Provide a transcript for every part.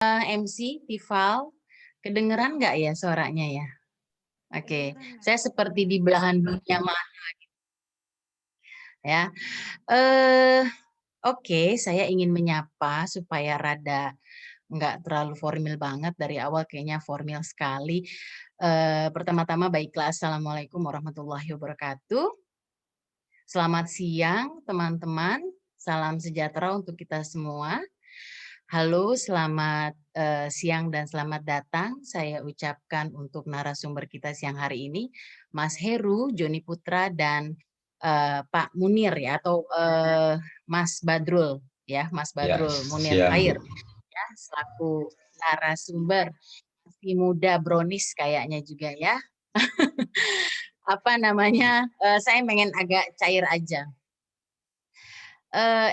MC, Tival, kedengeran nggak ya suaranya ya? Oke, saya seperti di belahan dunia mana ya. Oke, saya ingin menyapa supaya rada nggak terlalu formal banget dari awal, kayaknya formal sekali. Pertama-tama baiklah, Assalamualaikum warahmatullahi wabarakatuh. Selamat siang teman-teman, salam sejahtera untuk kita semua. Halo, selamat siang dan selamat datang. Saya ucapkan untuk narasumber kita siang hari ini, Mas Heru, Joni Putra, dan Pak Munir ya, atau Mas Badrul ya, Mas Ya, Badrul Munir siang Bu. Khair ya, selaku narasumber. Masih muda, bronis kayaknya juga ya. Apa namanya? Saya pengen agak cair aja.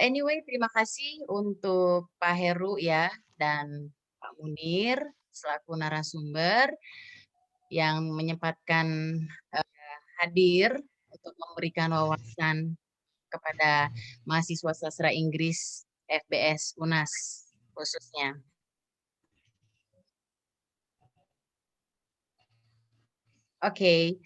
Anyway, terima kasih untuk Pak Heru ya dan Pak Munir selaku narasumber yang menyempatkan hadir untuk memberikan wawasan kepada mahasiswa sastra Inggris FBS UNAS khususnya. Oke,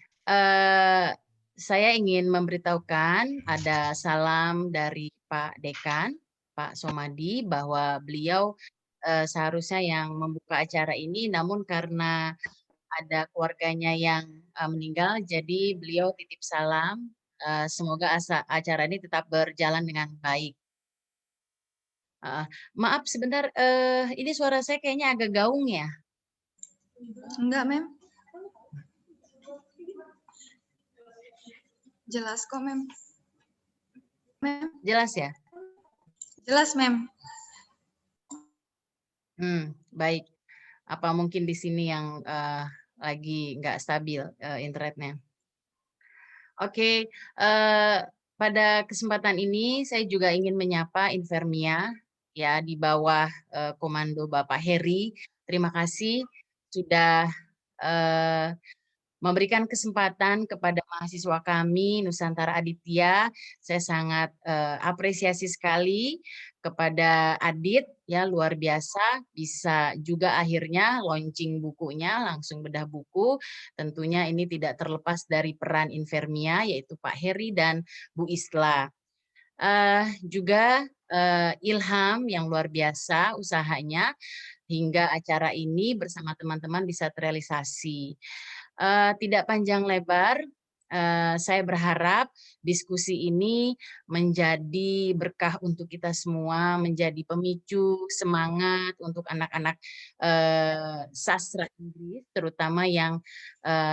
saya ingin memberitahukan ada salam dari Pak Dekan, Pak Somadi, bahwa beliau seharusnya yang membuka acara ini, namun karena ada keluarganya yang meninggal, jadi beliau titip salam. Semoga acara ini tetap berjalan dengan baik. Maaf sebentar, ini suara saya kayaknya agak gaung ya. Enggak, Mem. Jelas kok, Mem. Jelas ya? Jelas, Mem. Baik. Apa mungkin di sini yang lagi nggak stabil internetnya? Oke, pada kesempatan ini saya juga ingin menyapa Infermia ya di bawah komando Bapak Heri. Terima kasih sudah memberikan kesempatan kepada mahasiswa kami Nusantara Aditya. Saya sangat apresiasi sekali kepada Adit ya, luar biasa bisa juga akhirnya launching bukunya, langsung bedah buku. Tentunya ini tidak terlepas dari peran Infermia yaitu Pak Heri dan Bu Isla. Juga Ilham yang luar biasa usahanya hingga acara ini bersama teman-teman bisa terrealisasi. Tidak panjang lebar, saya berharap diskusi ini menjadi berkah untuk kita semua, menjadi pemicu semangat untuk anak-anak sastra Inggris, terutama yang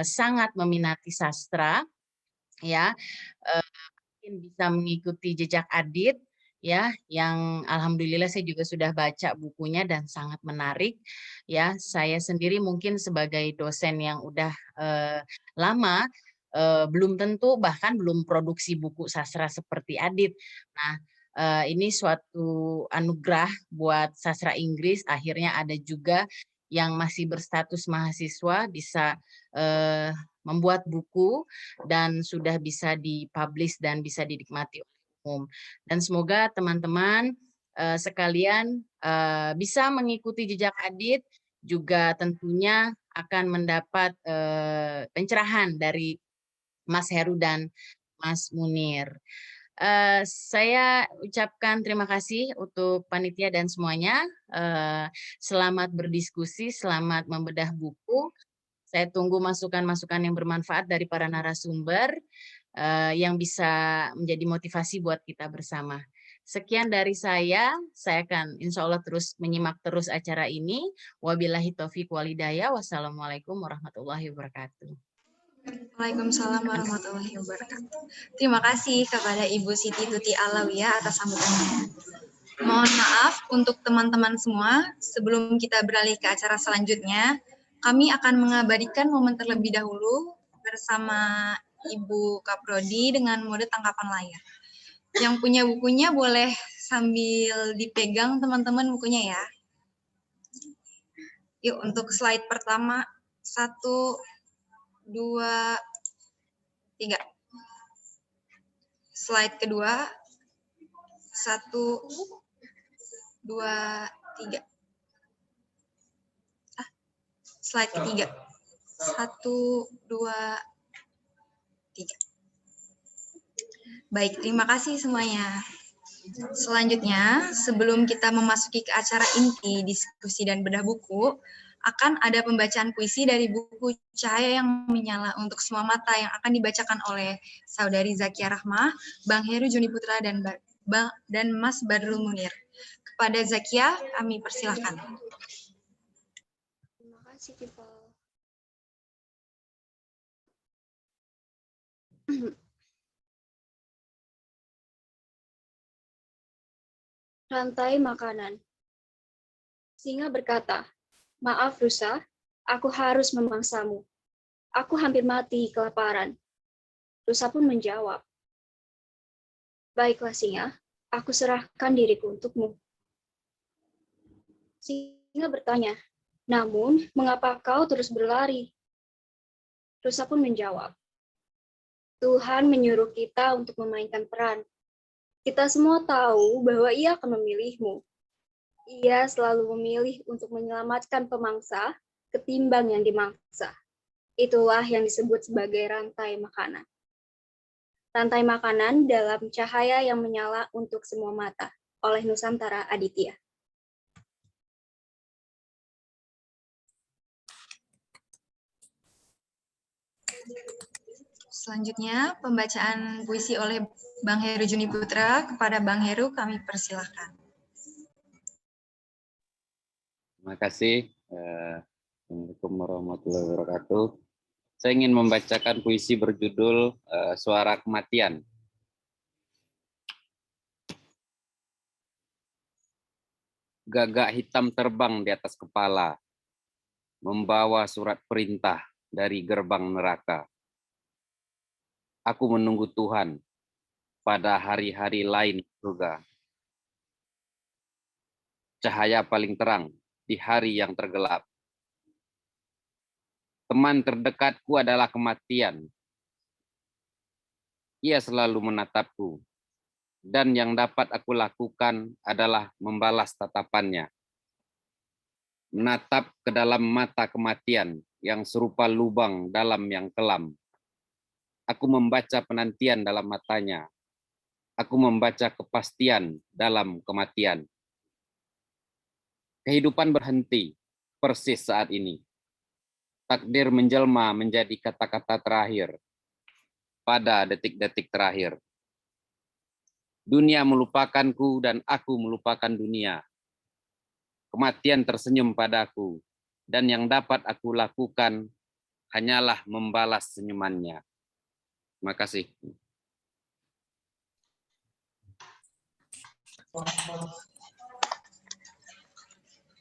sangat meminati sastra, ya. Mungkin bisa mengikuti jejak Adit, ya, yang alhamdulillah saya juga sudah baca bukunya dan sangat menarik ya. Saya sendiri mungkin sebagai dosen yang udah lama belum tentu bahkan belum produksi buku sastra seperti Adit. Nah, ini suatu anugerah buat sastra Inggris, akhirnya ada juga yang masih berstatus mahasiswa bisa membuat buku dan sudah bisa dipublish dan bisa dinikmati oleh umum. Dan semoga teman-teman sekalian bisa mengikuti jejak Adit, juga tentunya akan mendapat pencerahan dari Mas Heru dan Mas Munir. Saya ucapkan terima kasih untuk panitia dan semuanya. Selamat berdiskusi, selamat membedah buku. Saya tunggu masukan-masukan yang bermanfaat dari para narasumber yang bisa menjadi motivasi buat kita bersama. Sekian dari saya akan insya Allah terus menyimak terus acara ini. Wabillahi taufiq walhidayah. Wassalamualaikum warahmatullahi wabarakatuh. Waalaikumsalam warahmatullahi wabarakatuh. Terima kasih kepada Ibu Siti Tuti Alawiyah atas sambutannya. Mohon maaf untuk teman-teman semua, sebelum kita beralih ke acara selanjutnya, kami akan mengabadikan momen terlebih dahulu bersama Ibu Kaprodi dengan mode tangkapan layar. Yang punya bukunya boleh sambil dipegang teman-teman bukunya ya. Yuk untuk slide pertama, 1, 2, 3. Slide kedua, 1, 2, 3. slide ketiga. 1, 2, 3. Baik, terima kasih semuanya. Selanjutnya, sebelum kita memasuki ke acara inti, diskusi, dan bedah buku, akan ada pembacaan puisi dari buku Cahaya yang Menyala untuk Semua Mata yang akan dibacakan oleh Saudari Zakia Rahmah, Bang Heru Juni Putra, dan Mas Badrul Munir. Kepada Zakia, kami persilahkan. Terima kasih, Tifa. Rantai makanan. Singa berkata, "Maaf, rusa, aku harus memangsamu. Aku hampir mati kelaparan." Rusa pun menjawab, "Baiklah, singa, aku serahkan diriku untukmu." Singa bertanya, "Namun, mengapa kau terus berlari?" Rusa pun menjawab, "Tuhan menyuruh kita untuk memainkan peran. Kita semua tahu bahwa Ia akan memilihmu. Ia selalu memilih untuk menyelamatkan pemangsa ketimbang yang dimangsa. Itulah yang disebut sebagai rantai makanan. Rantai makanan dalam Cahaya yang Menyala untuk Semua Mata oleh Nusantara Aditya." Selanjutnya, pembacaan puisi oleh Bang Heru Juni Putra. Kepada Bang Heru, kami persilahkan. Terima kasih. Assalamualaikum warahmatullahi wabarakatuh. Saya ingin membacakan puisi berjudul Suara Kematian. Gagak hitam terbang di atas kepala, membawa surat perintah dari gerbang neraka. Aku menunggu Tuhan pada hari-hari lain surga. Cahaya paling terang di hari yang tergelap. Teman terdekatku adalah kematian. Ia selalu menatapku, dan yang dapat aku lakukan adalah membalas tatapannya. Menatap ke dalam mata kematian yang serupa lubang dalam yang kelam. Aku membaca penantian dalam matanya. Aku membaca kepastian dalam kematian. Kehidupan berhenti persis saat ini. Takdir menjelma menjadi kata-kata terakhir pada detik-detik terakhir. Dunia melupakanku dan aku melupakan dunia. Kematian tersenyum padaku, dan yang dapat aku lakukan hanyalah membalas senyumannya. Terima kasih.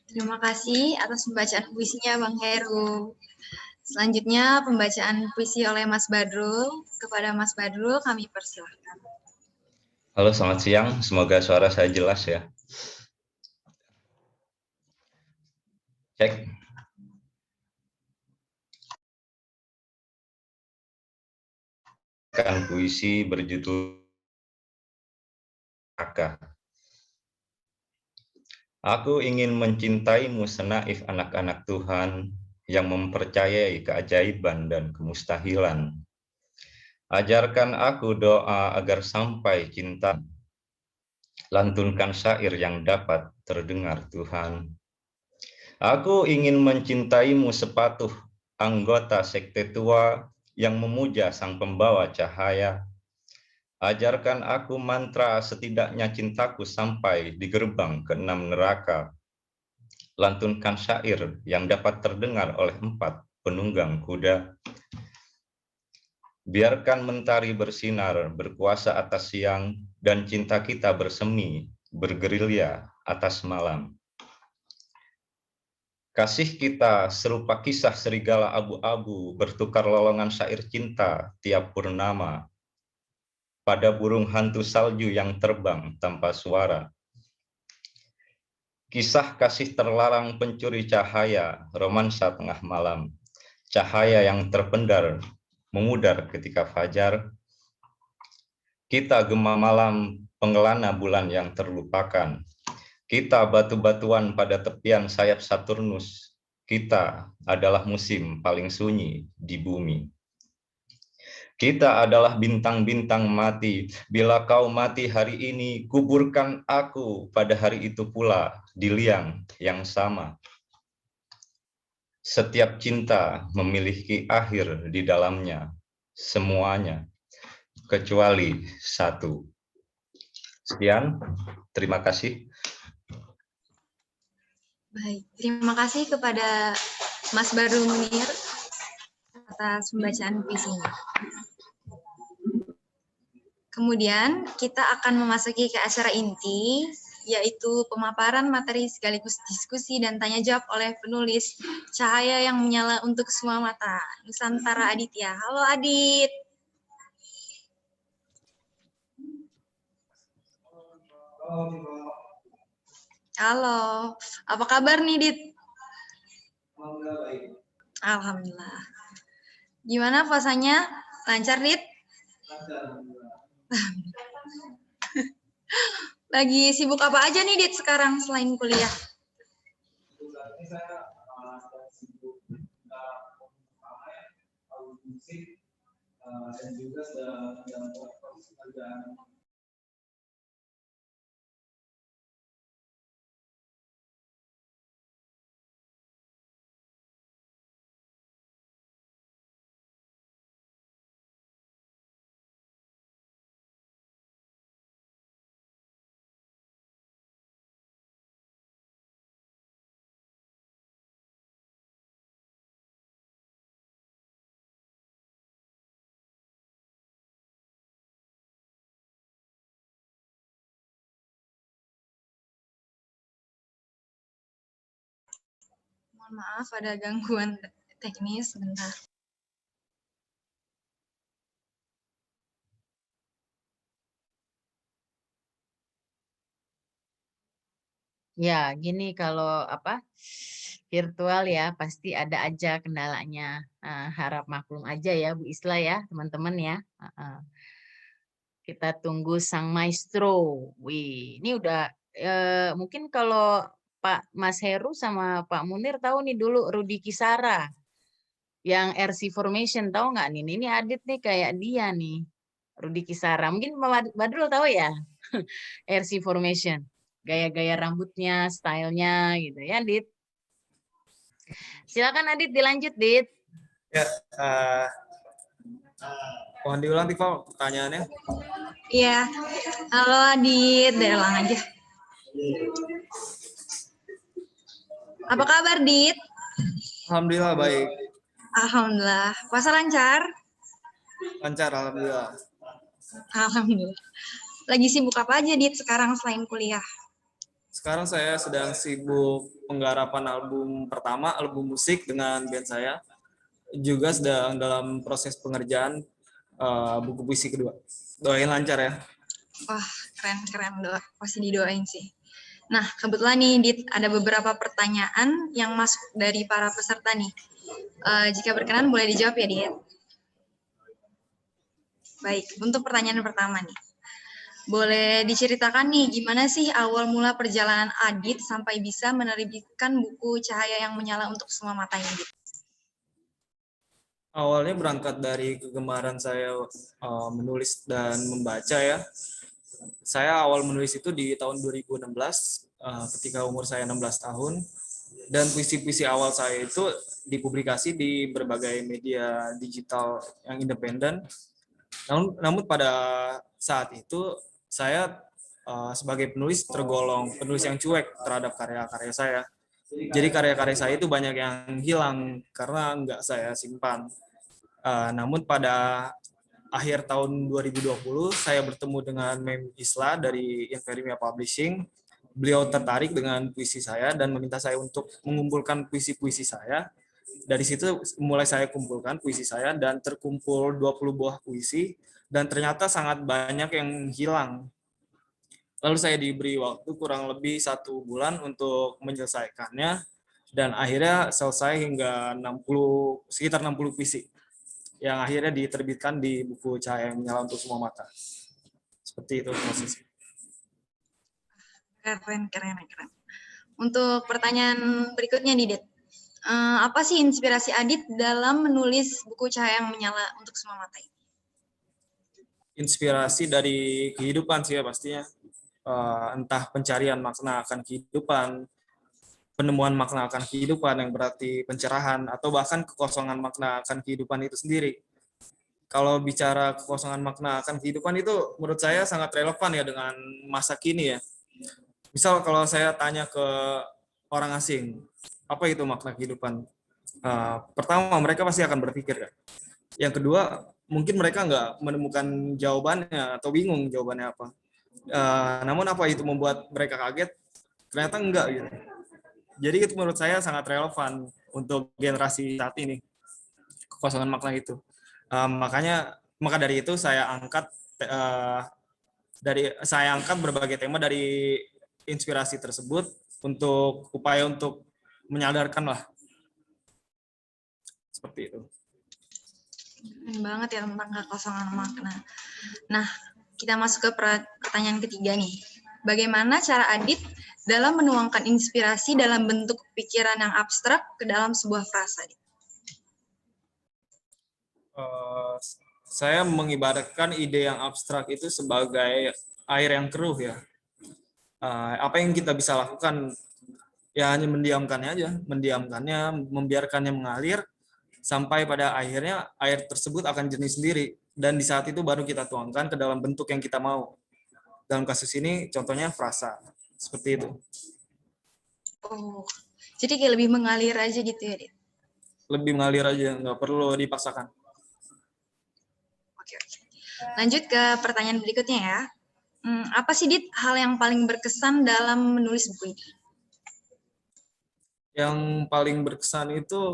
Terima kasih atas pembacaan puisinya, Bang Heru. Selanjutnya, pembacaan puisi oleh Mas Badrul. Kepada Mas Badrul, kami persilahkan. Halo, selamat siang. Semoga suara saya jelas ya. Cek. Kan puisi berjudul Aka. Aku ingin mencintaimu senaif anak-anak Tuhan yang mempercayai keajaiban dan kemustahilan. Ajarkan aku doa agar sampai cinta. Lantunkan syair yang dapat terdengar Tuhan. Aku ingin mencintaimu sepatuh anggota sekte tua yang memuja sang pembawa cahaya. Ajarkan aku mantra setidaknya cintaku sampai di gerbang ke-6 neraka. Lantunkan syair yang dapat terdengar oleh 4 penunggang kuda. Biarkan mentari bersinar berkuasa atas siang dan cinta kita bersemi bergerilya atas malam. Kasih kita serupa kisah serigala abu-abu bertukar lolongan syair cinta tiap purnama pada burung hantu salju yang terbang tanpa suara. Kisah kasih terlarang pencuri cahaya, romansa tengah malam, cahaya yang terpendar, memudar ketika fajar. Kita gema malam pengelana bulan yang terlupakan. Kita batu-batuan pada tepian sayap Saturnus, Kita adalah musim paling sunyi di bumi. Kita adalah bintang-bintang mati. Bila kau mati hari ini, kuburkan aku pada hari itu pula di liang yang sama. Setiap cinta memiliki akhir di dalamnya, semuanya, kecuali satu. Sekian, terima kasih. Baik, terima kasih kepada Mas Badrul Munir atas pembacaan puisinya. Kemudian kita akan memasuki ke acara inti, yaitu pemaparan materi sekaligus diskusi dan tanya jawab oleh penulis Cahaya yang Menyala untuk Semua Mata, Nusantara Aditya. Halo Adit. Halo, apa kabar nih Dit? Alhamdulillah. Gimana puasanya? Lancar Dit? Lagi sibuk apa aja nih Dit sekarang selain kuliah? Dan juga dalam proses pekerjaan. Mohon maaf ada gangguan teknis sebentar. Ya, gini kalau virtual ya pasti ada aja kendalanya. Harap maklum aja ya Bu Isla ya teman-teman ya. Kita tunggu sang maestro. Wih, ini udah mungkin kalau Pak Mas Heru sama Pak Munir tahu nih dulu Rudi Kisara yang RC Formation, tahu nggak nih? Ini Adit nih kayak dia nih, Rudi Kisara. Mungkin Pak Badrul tahu ya RC Formation, gaya-gaya rambutnya, stylenya gitu ya, Adit. Silakan Adit dilanjut, Dit. Ya, mohon diulang Tifal pertanyaannya. Iya, halo Adit, udah ulang aja. Apa kabar Dit? Alhamdulillah baik. Alhamdulillah, puasa lancar? Lancar, alhamdulillah. Alhamdulillah. Lagi sibuk apa aja Dit sekarang selain kuliah? Sekarang saya sedang sibuk penggarapan album pertama, album musik dengan band saya. Juga sedang dalam proses pengerjaan buku puisi kedua. Doain lancar ya. Wah, keren-keren, doa. Pasti didoain sih. Nah, kebetulan nih Dit, ada beberapa pertanyaan yang masuk dari para peserta nih. Jika berkenan boleh dijawab ya Dit. Baik, untuk pertanyaan pertama nih. Boleh diceritakan nih, gimana sih awal mula perjalanan Adit sampai bisa menerbitkan buku Cahaya yang Menyala untuk Semua Mata ini, Dit? Awalnya berangkat dari kegemaran saya menulis dan membaca ya. Saya awal menulis itu di tahun 2016 ketika umur saya 16 tahun. Dan puisi-puisi awal saya itu dipublikasi di berbagai media digital yang independen. Namun pada saat itu saya sebagai penulis tergolong penulis yang cuek terhadap karya-karya saya. Jadi karya-karya saya itu banyak yang hilang karena nggak saya simpan. Namun pada akhir tahun 2020 saya bertemu dengan Mem Isla dari Inferimia Publishing. Beliau tertarik dengan puisi saya dan meminta saya untuk mengumpulkan puisi-puisi saya. Dari situ mulai saya kumpulkan puisi saya dan terkumpul 20 buah puisi dan ternyata sangat banyak yang hilang. Lalu saya diberi waktu kurang lebih 1 bulan untuk menyelesaikannya dan akhirnya selesai hingga sekitar 60 puisi yang akhirnya diterbitkan di buku Cahaya yang Menyala untuk Semua Mata. Seperti itu prosesnya. Keren. Untuk pertanyaan berikutnya nih, Dit. Apa sih inspirasi Adit dalam menulis buku Cahaya yang Menyala untuk Semua Mata ini? Inspirasi dari kehidupan sih ya pastinya. Entah pencarian makna akan kehidupan, penemuan makna akan kehidupan yang berarti pencerahan, atau bahkan kekosongan makna akan kehidupan itu sendiri. Kalau bicara kekosongan makna akan kehidupan itu menurut saya sangat relevan ya dengan masa kini ya. Misal kalau saya tanya ke orang asing, apa itu makna kehidupan? Pertama, mereka pasti akan berpikir kan. Yang kedua, mungkin mereka nggak menemukan jawabannya atau bingung jawabannya apa. Namun apa itu membuat mereka kaget? Ternyata enggak gitu. Jadi itu menurut saya sangat relevan untuk generasi saat ini, kekosongan makna itu. Maka dari itu saya angkat berbagai tema dari inspirasi tersebut untuk upaya untuk menyadarkan lah, seperti itu. Keren banget ya tentang kekosongan makna. Nah, kita masuk ke pertanyaan ketiga nih. Bagaimana cara Adit dalam menuangkan inspirasi dalam bentuk pikiran yang abstrak ke dalam sebuah frasa? Saya mengibaratkan ide yang abstrak itu sebagai air yang keruh ya. Apa yang kita bisa lakukan ya hanya mendiamkannya, membiarkannya mengalir sampai pada akhirnya air tersebut akan jernih sendiri, dan di saat itu baru kita tuangkan ke dalam bentuk yang kita mau. Dalam kasus ini contohnya frasa, seperti itu. Oh, jadi kayak lebih mengalir aja gitu ya, Dit? Lebih mengalir aja, nggak perlu dipaksakan. Oke. Lanjut ke pertanyaan berikutnya ya. Apa sih, Dit, hal yang paling berkesan dalam menulis buku ini? Yang paling berkesan itu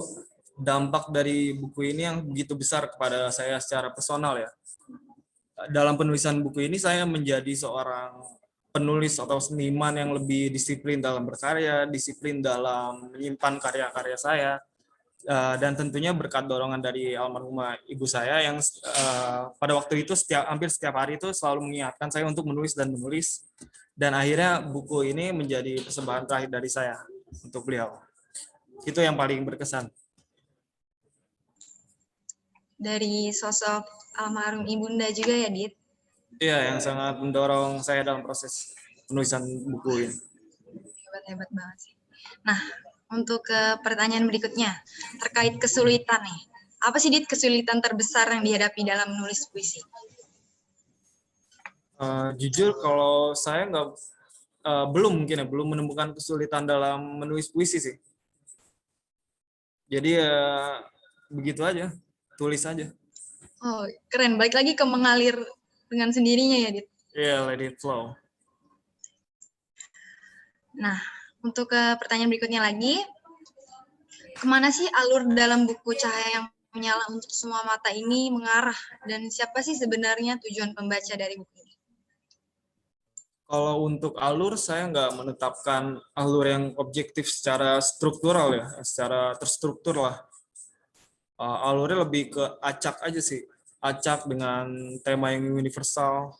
dampak dari buku ini yang begitu besar kepada saya secara personal ya. Dalam penulisan buku ini saya menjadi seorang penulis atau seniman yang lebih disiplin dalam berkarya, disiplin dalam menyimpan karya-karya saya, dan tentunya berkat dorongan dari almarhumah ibu saya yang pada waktu itu hampir setiap hari itu selalu mengingatkan saya untuk menulis, dan akhirnya buku ini menjadi persembahan terakhir dari saya untuk beliau. Itu yang paling berkesan. Dari sosok almarhum ibunda juga ya, Dit? Iya, yang sangat mendorong saya dalam proses penulisan buku ini. Hebat banget sih. Nah, untuk ke pertanyaan berikutnya, terkait kesulitan nih. Apa sih, Dit, kesulitan terbesar yang dihadapi dalam menulis puisi? Jujur, kalau saya belum menemukan kesulitan dalam menulis puisi sih. Jadi begitu aja, tulis aja. Oh, keren. Balik lagi ke mengalir dengan sendirinya ya, Dit? Iya, let it flow. Nah, untuk ke pertanyaan berikutnya lagi, kemana sih alur dalam buku Cahaya yang Menyala untuk Semua Mata ini mengarah? Dan siapa sih sebenarnya tujuan pembaca dari buku ini? Kalau untuk alur, saya nggak menetapkan alur yang objektif secara struktural ya, secara terstruktur lah. Alurnya lebih ke acak aja sih. Acak dengan tema yang universal.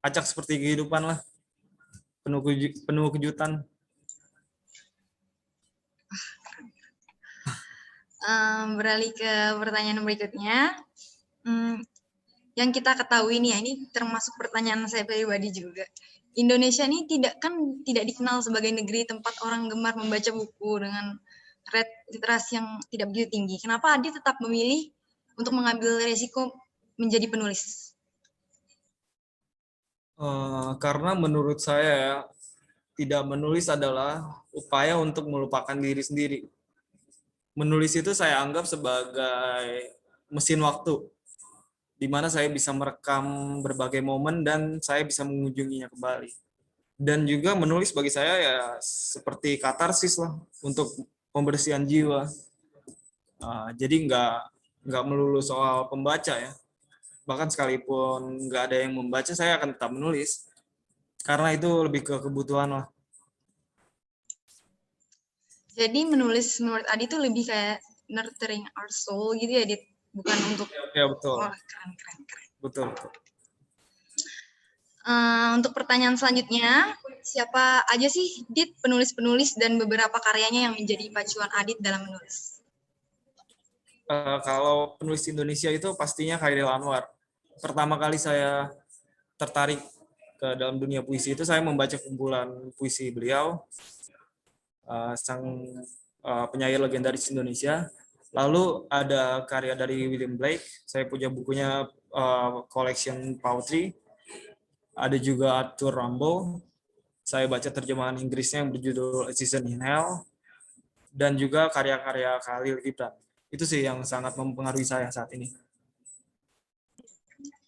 Acak seperti kehidupan lah. Penuh kejutan. Beralih ke pertanyaan berikutnya. Yang kita ketahui nih ya, ini termasuk pertanyaan saya pribadi juga. Indonesia ini tidak dikenal sebagai negeri tempat orang gemar membaca buku dengan rate literasi yang tidak begitu tinggi. Kenapa Adi tetap memilih untuk mengambil resiko menjadi penulis? Karena menurut saya tidak menulis adalah upaya untuk melupakan diri sendiri. Menulis itu saya anggap sebagai mesin waktu, di mana saya bisa merekam berbagai momen dan saya bisa mengunjunginya kembali. Dan juga menulis bagi saya ya seperti katarsis lah untuk pembersihan jiwa. Jadi nggak melulu soal pembaca ya. Bahkan sekalipun nggak ada yang membaca, saya akan tetap menulis. Karena itu lebih ke kebutuhan lah. Jadi menulis menurut Adi itu lebih kayak nurturing our soul gitu ya, Dit? Bukan untuk... Ya betul. Oh, keren. Betul. Untuk pertanyaan selanjutnya, siapa aja sih, Dit, penulis-penulis dan beberapa karyanya yang menjadi pacuan Adit dalam menulis? Kalau penulis Indonesia itu pastinya Chairil Anwar. Pertama kali saya tertarik ke dalam dunia puisi itu saya membaca kumpulan puisi beliau, sang penyair legendaris Indonesia. Lalu ada karya dari William Blake, saya punya bukunya Collection Poetry. Ada juga Arthur Rimbaud, saya baca terjemahan Inggrisnya yang berjudul A Season in Hell, dan juga karya-karya Khalil Gibran. Itu sih yang sangat mempengaruhi saya saat ini.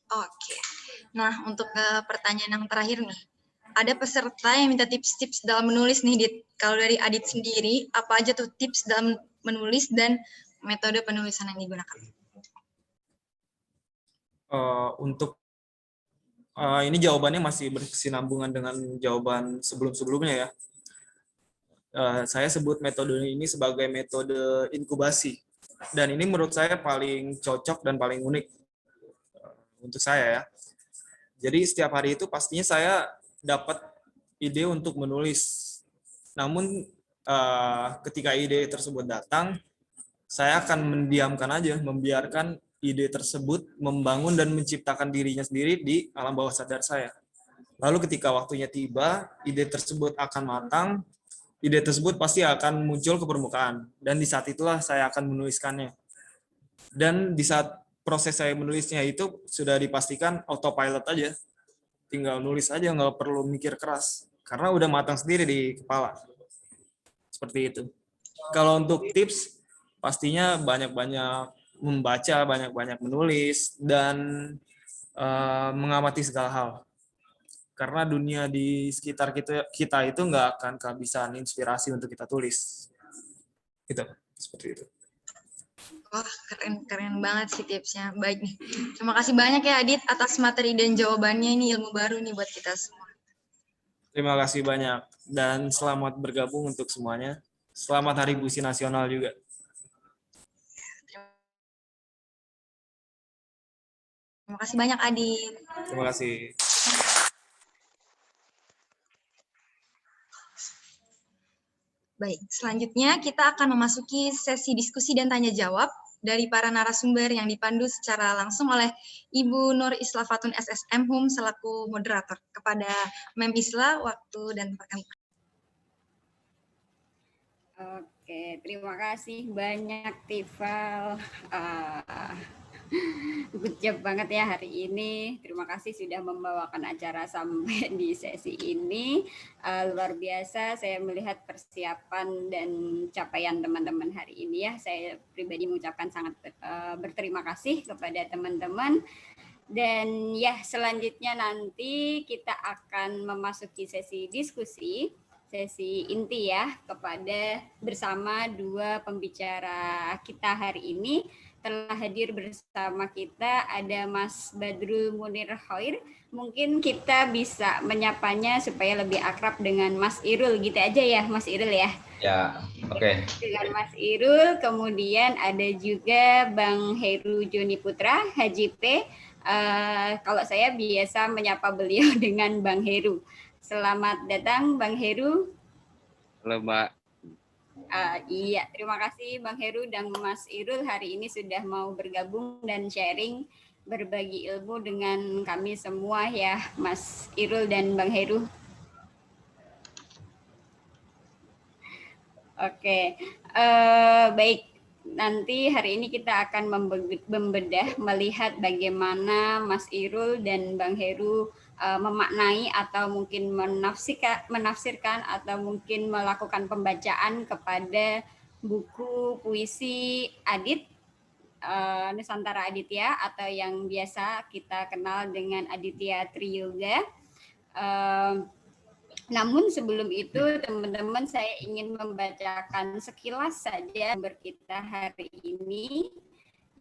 Oke. Nah, untuk pertanyaan yang terakhir nih. Ada peserta yang minta tips-tips dalam menulis nih, Dit. Kalau dari Adit sendiri, apa aja tuh tips dalam menulis dan metode penulisan yang digunakan? Ini jawabannya masih berkesinambungan dengan jawaban sebelum-sebelumnya ya. Saya sebut metode ini sebagai metode inkubasi. Dan ini menurut saya paling cocok dan paling unik untuk saya ya. Jadi setiap hari itu pastinya saya dapat ide untuk menulis. Namun ketika ide tersebut datang, saya akan mendiamkan aja, membiarkan ide tersebut membangun dan menciptakan dirinya sendiri di alam bawah sadar saya. Lalu ketika waktunya tiba, ide tersebut akan matang, ide tersebut pasti akan muncul ke permukaan. Dan di saat itulah saya akan menuliskannya. Dan di saat proses saya menulisnya itu sudah dipastikan autopilot aja. Tinggal nulis aja, nggak perlu mikir keras. Karena udah matang sendiri di kepala. Seperti itu. Kalau untuk tips, pastinya banyak-banyak membaca, banyak-banyak menulis, dan mengamati segala hal. Karena dunia di sekitar kita itu nggak akan kehabisan inspirasi untuk kita tulis. Gitu, seperti itu. Wah, keren banget sih tipsnya. Baik nih. Terima kasih banyak ya, Adit, atas materi dan jawabannya. Ini ilmu baru nih buat kita semua. Terima kasih banyak. Dan selamat bergabung untuk semuanya. Selamat Hari Puisi Nasional juga. Terima kasih banyak, Adit. Terima kasih. Baik, selanjutnya kita akan memasuki sesi diskusi dan tanya jawab dari para narasumber yang dipandu secara langsung oleh Ibu Nur Isla Fatun SSM Hum selaku moderator. Kepada Mem Isla, waktu dan perkenalkan. Oke, terima kasih banyak Tifal. Good job banget ya hari ini. Terima kasih sudah membawakan acara sampai di sesi ini. Luar biasa saya melihat persiapan dan capaian teman-teman hari ini ya. Saya pribadi mengucapkan sangat berterima kasih kepada teman-teman. Dan ya selanjutnya nanti kita akan memasuki sesi diskusi. Sesi inti ya kepada bersama dua pembicara kita hari ini. Telah hadir bersama kita ada Mas Badrul Munir Khair. Mungkin kita bisa menyapanya supaya lebih akrab dengan Mas Irul gitu aja ya Mas Irul ya. Ya, oke. Dengan Mas Irul, kemudian ada juga Bang Heru Joni Putra, HJP. Kalau saya biasa menyapa beliau dengan Bang Heru. Selamat datang Bang Heru. Halo Mbak. Iya, terima kasih Bang Heru dan Mas Irul hari ini sudah mau bergabung dan sharing berbagi ilmu dengan kami semua ya Mas Irul dan Bang Heru. Oke, baik. Nanti hari ini kita akan membedah melihat bagaimana Mas Irul dan Bang Heru memaknai atau mungkin menafsirkan atau mungkin melakukan pembacaan kepada buku puisi Adit Nusantara Aditya atau yang biasa kita kenal dengan Aditya Triyoga. Namun sebelum itu teman-teman saya ingin membacakan sekilas saja sumber kita hari ini.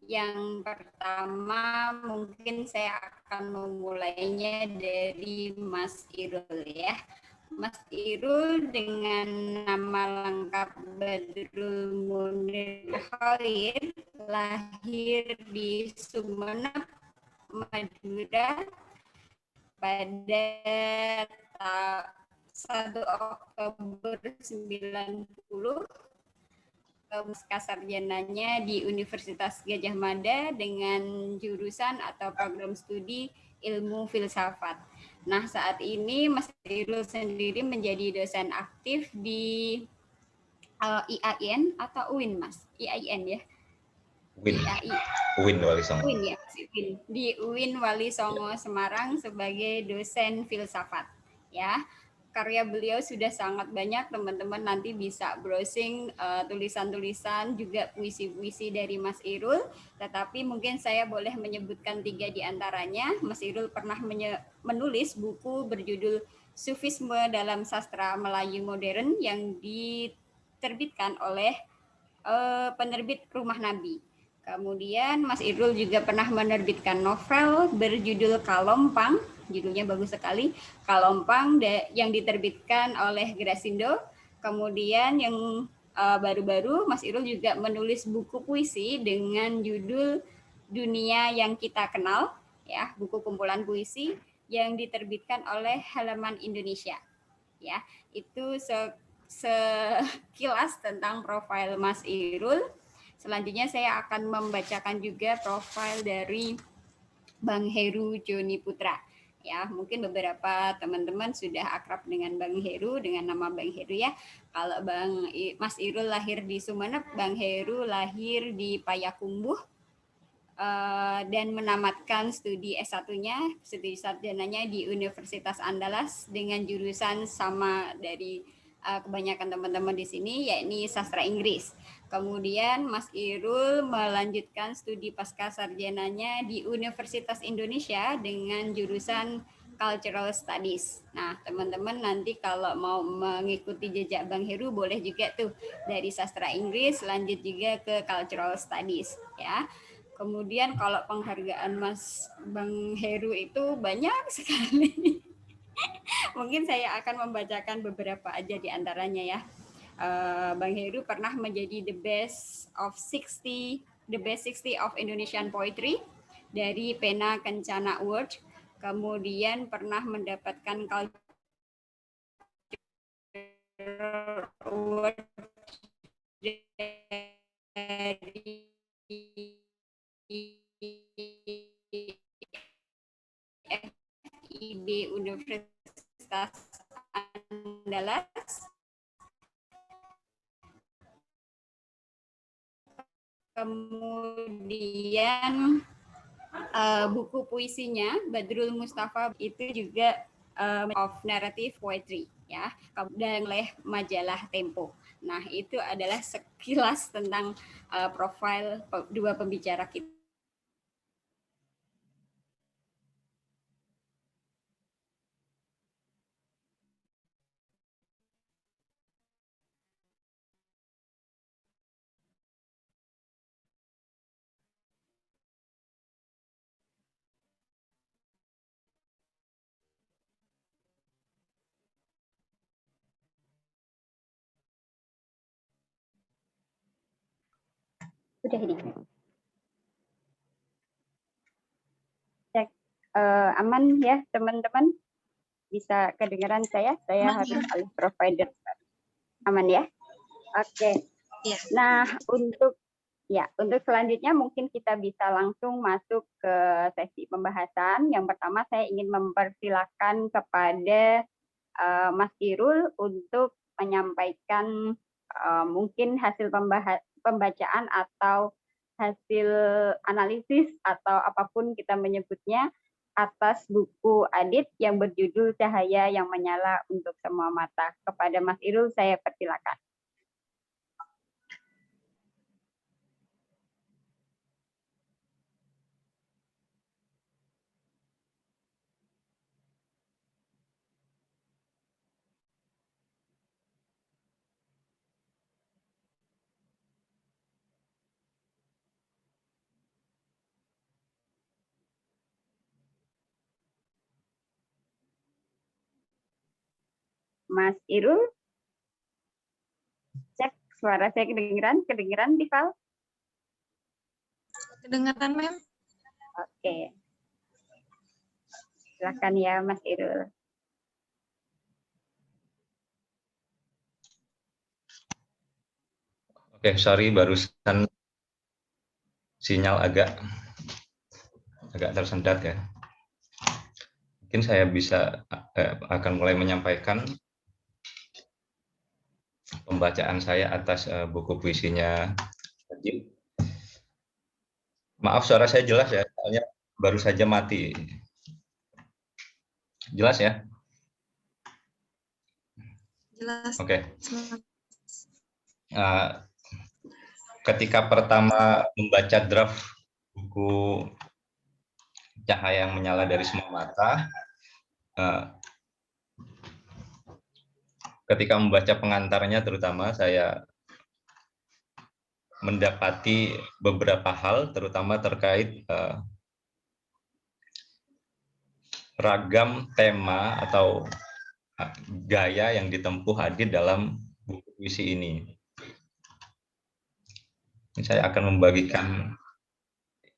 Yang pertama mungkin saya akan memulainya dari Mas Irul ya. Mas Irul dengan nama lengkap Badrul Munir Khair lahir di Sumeneb, Madura pada 1 Oktober 90, pasca sarjananya di Universitas Gadjah Mada dengan jurusan atau program studi ilmu filsafat. Nah, saat ini Mas Irul sendiri menjadi dosen aktif di IAIN atau UIN, Mas? IAIN ya? Win. UIN Wali Songo. UIN ya, di UIN Wali Songo Semarang sebagai dosen filsafat. Ya, karya beliau sudah sangat banyak, teman-teman nanti bisa browsing tulisan-tulisan juga puisi-puisi dari Mas Irul. Tetapi mungkin saya boleh menyebutkan 3 di antaranya. Mas Irul pernah menulis buku berjudul Sufisme dalam Sastra Melayu Modern yang diterbitkan oleh penerbit Rumah Nabi. Kemudian Mas Irul juga pernah menerbitkan novel berjudul Kalompang, judulnya bagus sekali, Kalompang yang diterbitkan oleh Grasindo. Kemudian yang baru-baru Mas Irul juga menulis buku puisi dengan judul Dunia yang Kita Kenal, ya, buku kumpulan puisi yang diterbitkan oleh Halaman Indonesia. Ya, itu sekilas tentang profil Mas Irul. Selanjutnya saya akan membacakan juga profil dari Bang Heru Joni Putra. Ya, mungkin beberapa teman-teman sudah akrab dengan Bang Heru, dengan nama Bang Heru ya. Kalau Mas Irul lahir di Sumeneb, Bang Heru lahir di Payakumbuh dan menamatkan studi S1-nya, studi sarjananya di Universitas Andalas dengan jurusan sama dari kebanyakan teman-teman di sini, yakni sastra Inggris. Kemudian Mas Irul melanjutkan studi pasca sarjananya di Universitas Indonesia dengan jurusan Cultural Studies. Nah, teman-teman nanti kalau mau mengikuti jejak Bang Heru boleh juga tuh dari sastra Inggris lanjut juga ke Cultural Studies ya. Kemudian kalau penghargaan Mas Bang Heru itu banyak sekali. Mungkin saya akan membacakan beberapa aja di antaranya ya. Bang Heru pernah menjadi the best 60 of Indonesian Poetry dari Pena Kencana Award. Kemudian pernah mendapatkan Cultural Award dari FIB Universitas Andalas. Kemudian buku puisinya Badrul Mustafa itu juga of Narrative Poetry ya, dan oleh majalah Tempo. Nah, itu adalah sekilas tentang profil dua pembicara kita. Udah ini. Cek aman ya teman-teman, bisa kedengaran saya harus alih provider. Aman ya? Oke. Ya. Nah, untuk selanjutnya mungkin kita bisa langsung masuk ke sesi pembahasan. Yang pertama saya ingin mempersilakan kepada Mas Irul untuk menyampaikan mungkin hasil pembacaan atau hasil analisis atau apapun kita menyebutnya atas buku Adit yang berjudul Cahaya yang Menyala untuk Semua Mata. Kepada Mas Irul saya persilakan. Mas Irul, cek suara saya kedengeran Tifal? Kedengaran, Mem? Oke. Silakan ya Mas Irul. Oke, sorry barusan sinyal agak tersendat ya. Mungkin saya bisa akan mulai menyampaikan pembacaan saya atas buku puisinya Adit. Maaf suara saya jelas ya, soalnya baru saja mati. Jelas ya? Jelas. Oke. Ketika pertama membaca draft buku Cahaya yang Menyala dari Semua Mata, ketika membaca pengantarnya terutama saya mendapati beberapa hal terutama terkait ragam tema atau gaya yang ditempuh Adit dalam buku puisi ini. Saya akan membagikan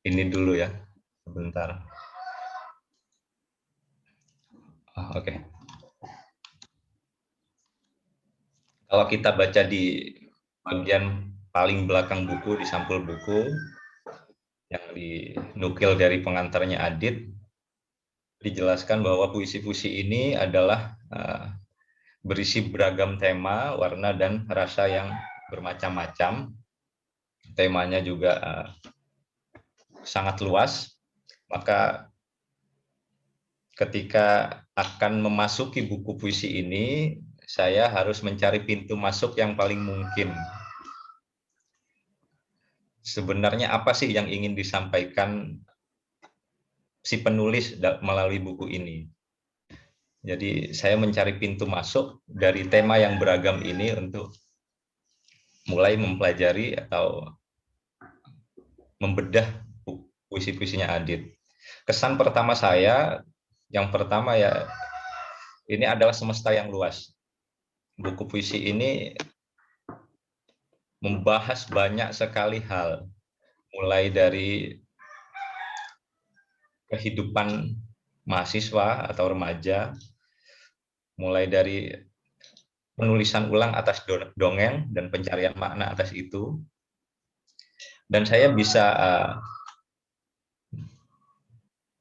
ini dulu ya, sebentar. Oke. Kalau kita baca di bagian paling belakang buku, di sampul buku, yang dinukil dari pengantarnya Adit, dijelaskan bahwa puisi-puisi ini adalah berisi beragam tema, warna, dan rasa yang bermacam-macam. Temanya juga sangat luas, maka ketika akan memasuki buku puisi ini, saya harus mencari pintu masuk yang paling mungkin. Sebenarnya apa sih yang ingin disampaikan si penulis melalui buku ini? Jadi saya mencari pintu masuk dari tema yang beragam ini untuk mulai mempelajari atau membedah puisi-puisinya Adit. Kesan pertama saya, yang pertama ya, ini adalah semesta yang luas. Buku puisi ini membahas banyak sekali hal, mulai dari kehidupan mahasiswa atau remaja, mulai dari penulisan ulang atas dongeng dan pencarian makna atas itu. Dan saya bisa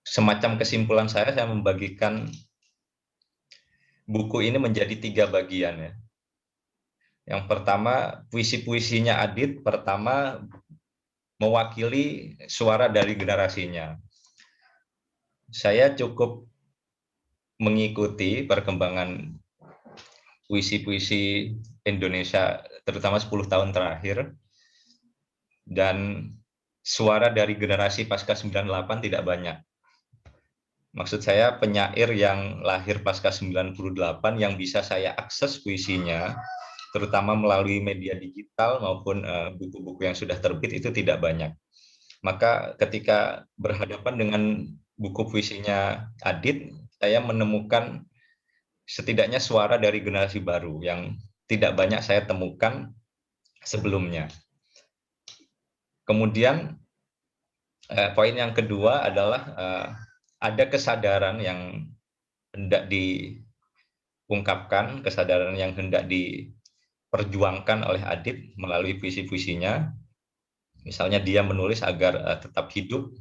semacam kesimpulan saya membagikan buku ini menjadi 3 bagian ya. Yang pertama, puisi-puisinya Adit pertama mewakili suara dari generasinya. Saya cukup mengikuti perkembangan puisi-puisi Indonesia terutama 10 tahun terakhir, dan suara dari generasi pasca 98 tidak banyak. Maksud saya penyair yang lahir pasca 98 yang bisa saya akses puisinya, terutama melalui media digital maupun buku-buku yang sudah terbit, itu tidak banyak. Maka ketika berhadapan dengan buku puisinya Adit, saya menemukan setidaknya suara dari generasi baru yang tidak banyak saya temukan sebelumnya. Kemudian poin yang kedua adalah ada kesadaran yang hendak diungkapkan, kesadaran yang hendak diperjuangkan oleh Adit melalui puisi-puisinya. Misalnya dia menulis agar tetap hidup,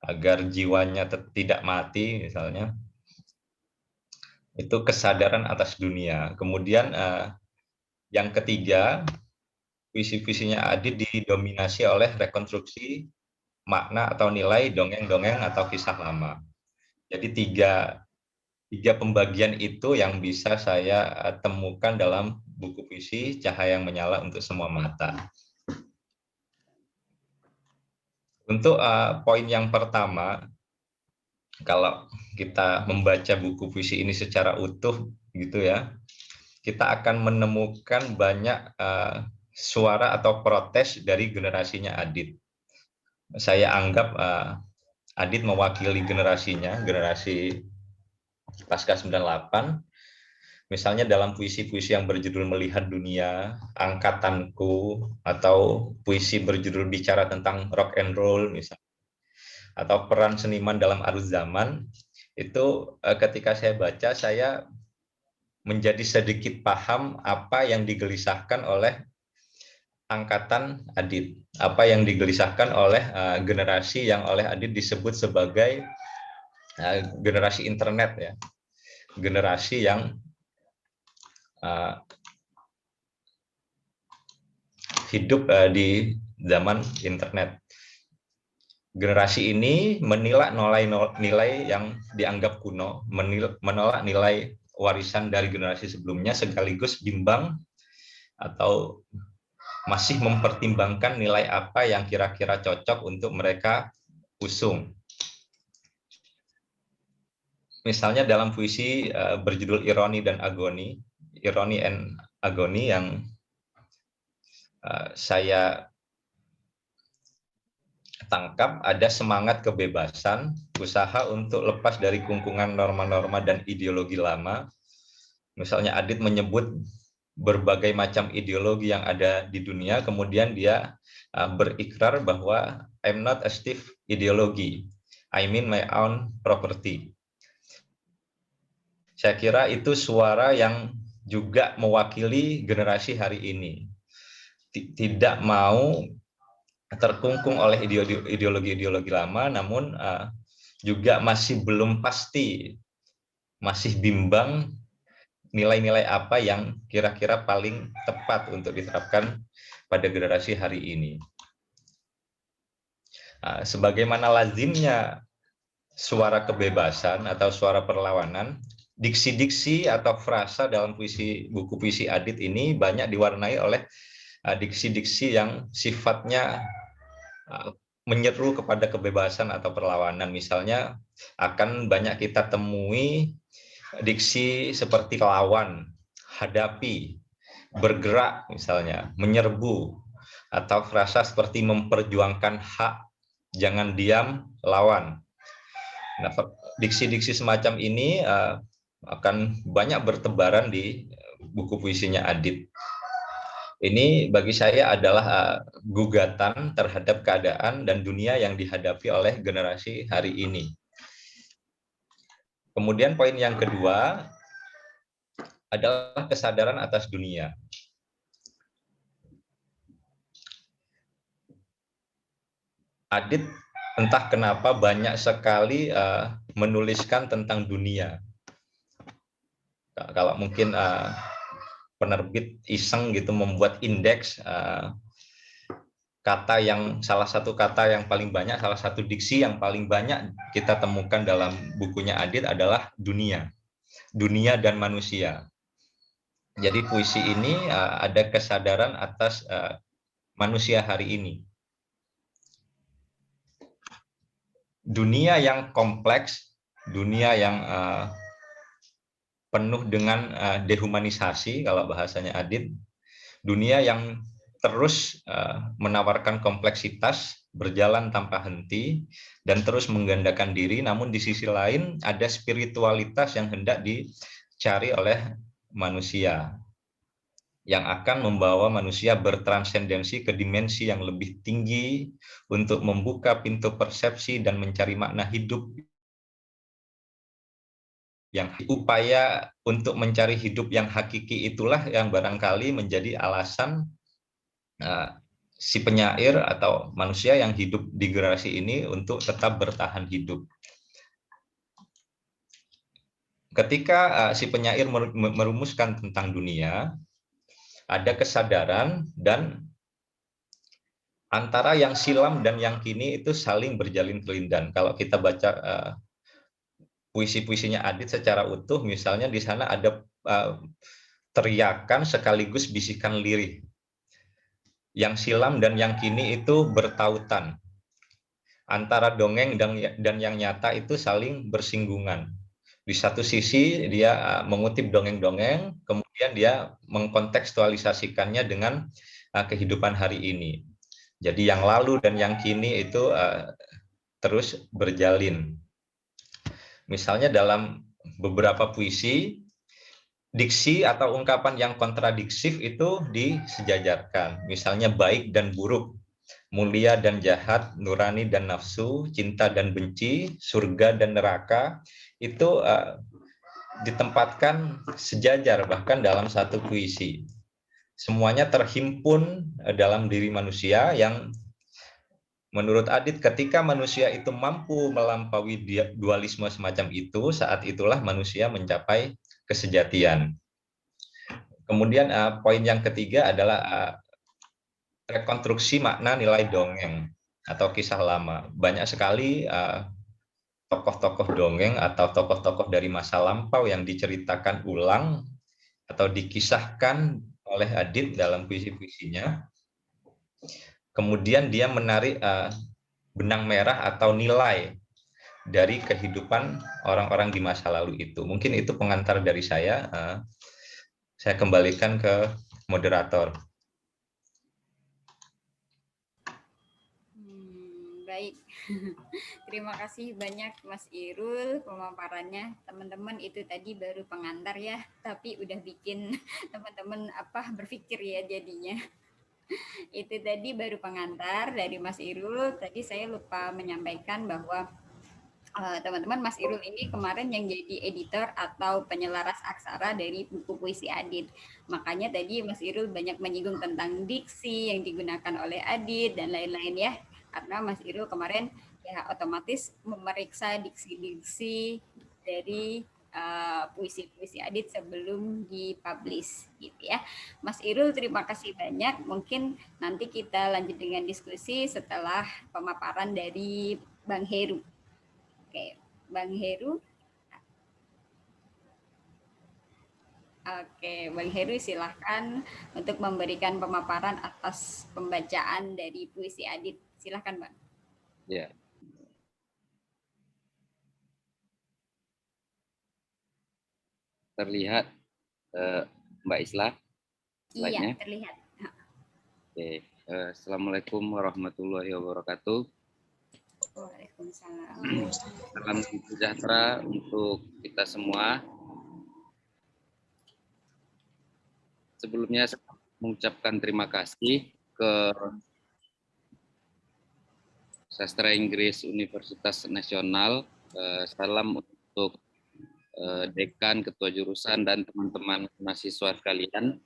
agar jiwanya tidak mati misalnya. Itu kesadaran atas dunia. Kemudian yang ketiga, puisi-puisinya Adit didominasi oleh rekonstruksi makna atau nilai dongeng-dongeng atau kisah lama. Jadi tiga pembagian itu yang bisa saya temukan dalam buku puisi Cahaya yang Menyala untuk Semua Mata. Untuk poin yang pertama, kalau kita membaca buku puisi ini secara utuh gitu ya, kita akan menemukan banyak suara atau protes dari generasinya Adit. Saya anggap Adit mewakili generasinya, generasi pasca 98. Misalnya dalam puisi-puisi yang berjudul Melihat Dunia, Angkatanku, atau puisi berjudul Bicara Tentang Rock and Roll misalnya, atau Peran Seniman dalam Arus Zaman, Itu ketika saya baca, saya menjadi sedikit paham apa yang digelisahkan oleh angkatan Adit, apa yang digelisahkan oleh generasi yang oleh Adit disebut sebagai generasi internet ya, generasi yang hidup di zaman internet. Generasi ini menolak nilai yang dianggap kuno, menolak nilai warisan dari generasi sebelumnya, sekaligus bimbang atau masih mempertimbangkan nilai apa yang kira-kira cocok untuk mereka usung. Misalnya dalam puisi berjudul Ironi dan Agoni, Irony and Agony yang saya tangkap, ada semangat kebebasan, usaha untuk lepas dari kungkungan norma-norma dan ideologi lama. Misalnya Adit menyebut berbagai macam ideologi yang ada di dunia, kemudian dia berikrar bahwa I'm not a stiff ideology, I mean my own property. Saya kira itu suara yang juga mewakili generasi hari ini. Tidak mau terkungkung oleh ideologi-ideologi lama, namun juga masih belum pasti, masih bimbang nilai-nilai apa yang kira-kira paling tepat untuk diterapkan pada generasi hari ini. Sebagaimana lazimnya suara kebebasan atau suara perlawanan, diksi-diksi atau frasa dalam buku puisi Adit ini banyak diwarnai oleh diksi-diksi yang sifatnya menyeru kepada kebebasan atau perlawanan. Misalnya akan banyak kita temui diksi seperti lawan, hadapi, bergerak misalnya, menyerbu, atau frasa seperti memperjuangkan hak, jangan diam, lawan. Nah, diksi-diksi semacam ini akan banyak bertebaran di buku puisinya Adit. Ini bagi saya adalah gugatan terhadap keadaan dan dunia yang dihadapi oleh generasi hari ini. Kemudian poin yang kedua adalah kesadaran atas dunia. Adit entah kenapa banyak sekali menuliskan tentang dunia. Kalau mungkin penerbit iseng gitu membuat indeks kata yang salah satu kata yang paling banyak, salah satu diksi yang paling banyak kita temukan dalam bukunya Adit adalah dunia, dunia dan manusia. Jadi puisi ini ada kesadaran atas manusia hari ini. Dunia yang kompleks, dunia yang penuh dengan dehumanisasi kalau bahasanya Adit, dunia yang terus menawarkan kompleksitas, berjalan tanpa henti, dan terus menggandakan diri, namun di sisi lain ada spiritualitas yang hendak dicari oleh manusia, yang akan membawa manusia bertransendensi ke dimensi yang lebih tinggi untuk membuka pintu persepsi dan mencari makna hidup. Yang upaya untuk mencari hidup yang hakiki itulah yang barangkali menjadi alasan si penyair atau manusia yang hidup di generasi ini untuk tetap bertahan hidup. Ketika si penyair merumuskan tentang dunia, ada kesadaran dan antara yang silam dan yang kini itu saling berjalin kelindan. Kalau kita baca puisi-puisinya Adit secara utuh, misalnya di sana ada teriakan sekaligus bisikan lirih. Yang silam dan yang kini itu bertautan. Antara dongeng dan yang nyata itu saling bersinggungan. Di satu sisi dia mengutip dongeng-dongeng, kemudian dia mengkontekstualisasikannya dengan kehidupan hari ini. Jadi yang lalu dan yang kini itu terus berjalin. Misalnya dalam beberapa puisi, diksi atau ungkapan yang kontradiktif itu disejajarkan. Misalnya baik dan buruk, mulia dan jahat, nurani dan nafsu, cinta dan benci, surga dan neraka, itu ditempatkan sejajar bahkan dalam satu puisi. Semuanya terhimpun dalam diri manusia yang menurut Adit ketika manusia itu mampu melampaui dualisme semacam itu, saat itulah manusia mencapai kesejatian. Kemudian poin yang ketiga adalah rekonstruksi makna nilai dongeng atau kisah lama. Banyak sekali tokoh-tokoh dongeng atau tokoh-tokoh dari masa lampau yang diceritakan ulang atau dikisahkan oleh Adit dalam puisi-puisinya. Kemudian dia menarik benang merah atau nilai dari kehidupan orang-orang di masa lalu itu. Mungkin itu pengantar dari saya. Saya kembalikan ke moderator. Baik, terima kasih banyak Mas Irul pemaparannya. Teman-teman itu tadi baru pengantar ya, tapi udah bikin teman-teman berpikir ya jadinya. Itu tadi baru pengantar dari Mas Irul. Tadi saya lupa menyampaikan bahwa teman-teman Mas Irul ini kemarin yang jadi editor atau penyelaras aksara dari buku puisi Adit. Makanya tadi Mas Irul banyak menyinggung tentang diksi yang digunakan oleh Adit dan lain-lain ya. Karena Mas Irul kemarin ya otomatis memeriksa diksi-diksi dari puisi-puisi Adit sebelum dipublish gitu ya. Mas Irul terima kasih banyak. Mungkin nanti kita lanjut dengan diskusi setelah pemaparan dari Bang Heru. Oke, Bang Heru. Oke, Bang Heru silahkan untuk memberikan pemaparan atas pembacaan dari puisi Adit. Silahkan, Bang. Ya. Terlihat Mbak Isla? Iya, terlihat. Oke. Assalamualaikum warahmatullahi wabarakatuh. Waalaikumsalam. Salam sejahtera untuk kita semua. Sebelumnya saya mengucapkan terima kasih ke Sastra Inggris Universitas Nasional. Salam untuk dekan, ketua jurusan, dan teman-teman mahasiswa sekalian.